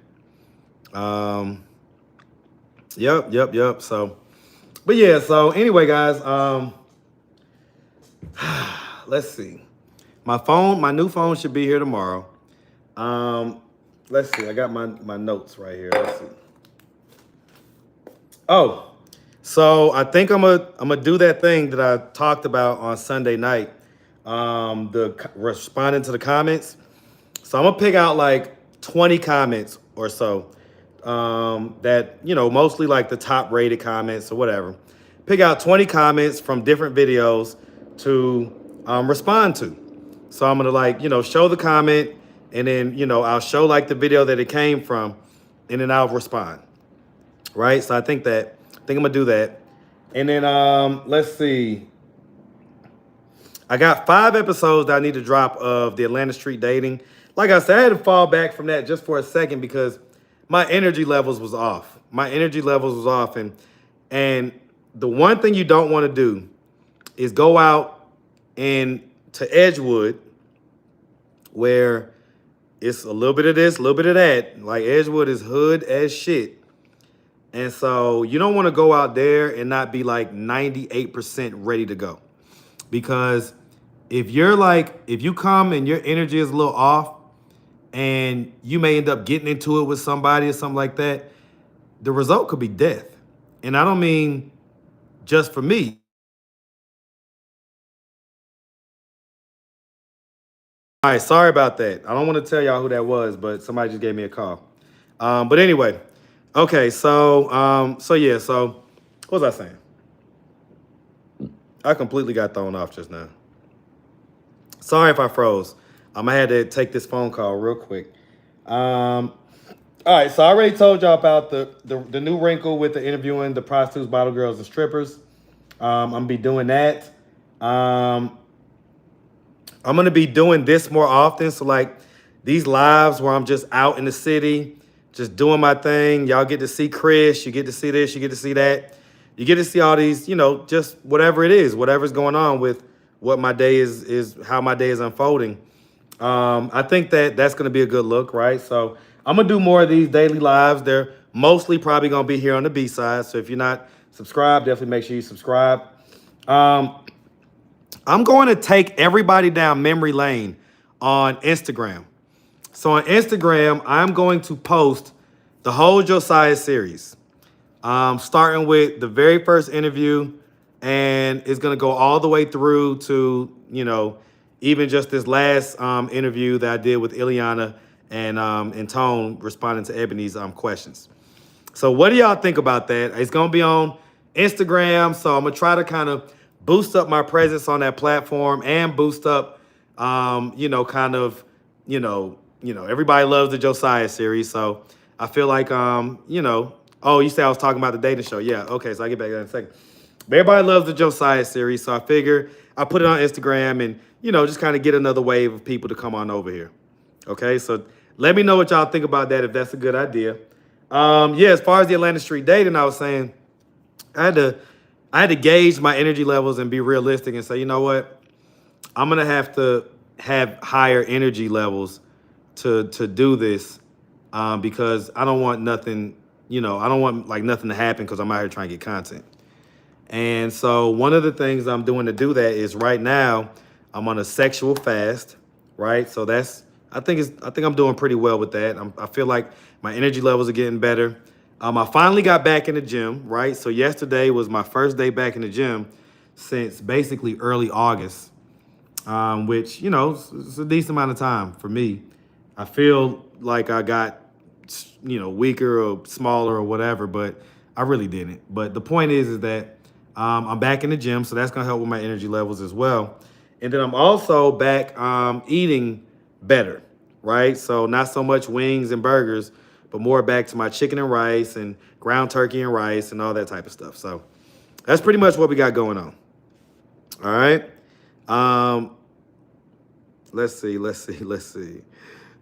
Yep. So, but yeah, so anyway, guys, let's see. My new phone should be here tomorrow. Let's see. I got my notes right here. Let's see. Oh, so I think I'm gonna do that thing that I talked about on Sunday night. Responding to the comments. So I'm gonna pick out like 20 comments or so. That, mostly like the top rated comments or whatever. Pick out 20 comments from different videos to respond to. So I'm gonna show the comment and then, I'll show like the video that it came from and then I'll respond. Right? So I think I'm gonna do that. And then let's see. I got 5 episodes that I need to drop of the Atlanta Street Dating. Like I said, I had to fall back from that just for a second because my energy levels was off. And the one thing you don't want to do is go out to Edgewood where it's a little bit of this, a little bit of that. Like Edgewood is hood as shit. And so you don't want to go out there and not be like 98% ready to go. Because if you come and your energy is a little off and you may end up getting into it with somebody or something like that, the result could be death. And I don't mean just for me. All right, sorry about that. I don't want to tell y'all who that was, but somebody just gave me a call. But anyway, okay, so what was I saying? I completely got thrown off just now. Sorry if I froze. I had to take this phone call real quick. All right, so I already told y'all about the new wrinkle with the interviewing the prostitutes, bottle girls, and strippers. I'm gonna be doing that. I'm gonna be doing this more often. So like these lives where I'm just out in the city, just doing my thing. Y'all get to see Chris. You get to see this. You get to see that. You get to see all these, just whatever it is, whatever's going on with what my day is how my day is unfolding. I think that's going to be a good look, right? So I'm going to do more of these daily lives. They're mostly probably going to be here on the B-side. So if you're not subscribed, definitely make sure you subscribe. I'm going to take everybody down memory lane on Instagram. So on Instagram, I'm going to post the whole Josiah series, starting with the very first interview, and it's going to go all the way through to, even just this last interview that I did with Ileana and Tone responding to Ebony's questions. So what do y'all think about that? It's going to be on Instagram, so I'm going to try to kind of boost up my presence on that platform and boost up, everybody loves the Josiah series. So I feel like, oh, you said I was talking about the dating show. Yeah, okay, so I'll get back to that in a second. But everybody loves the Josiah series, so I figure I put it on Instagram and, just kind of get another wave of people to come on over here. Okay, so let me know what y'all think about that, if that's a good idea. As far as the Atlanta Street dating, I was saying I had to gauge my energy levels and be realistic and say, you know what? I'm going to have higher energy levels to do this because I don't want nothing, I don't want nothing to happen because I'm out here trying to get content. And so one of the things I'm doing to do that is right now I'm on a sexual fast, right? So I think I'm doing pretty well with that. I feel like my energy levels are getting better. I finally got back in the gym, right? So yesterday was my first day back in the gym since basically early August, which, it's a decent amount of time for me. I feel like I got, weaker or smaller or whatever, but I really didn't. But the point is that I'm back in the gym, so that's going to help with my energy levels as well. And then I'm also back eating better, right? So not so much wings and burgers, but more back to my chicken and rice and ground turkey and rice and all that type of stuff. So that's pretty much what we got going on. All right. Let's see.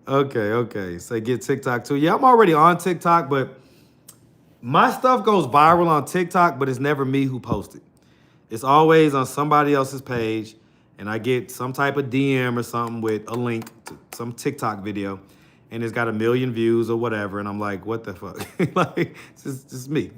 Okay. So get TikTok too. Yeah, I'm already on TikTok, but my stuff goes viral on TikTok, but it's never me who posts it. It's always on somebody else's page, and I get some type of DM or something with a link to some TikTok video, and it's got 1 million views or whatever, and I'm like, what the fuck? It's just me.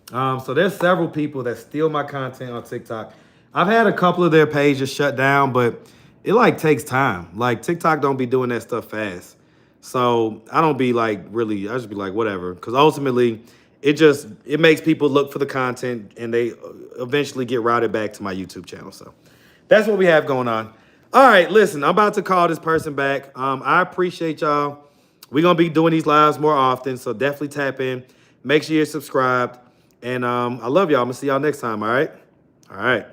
So there's several people that steal my content on TikTok. I've had a couple of their pages shut down, but it takes time. TikTok don't be doing that stuff fast. So I don't be I just be like, whatever. Because ultimately, it makes people look for the content and they eventually get routed back to my YouTube channel. So that's what we have going on. All right, listen, I'm about to call this person back. I appreciate y'all. We're going to be doing these lives more often, so definitely tap in. Make sure you're subscribed. And I love y'all. I'm going to see y'all next time, all right? All right.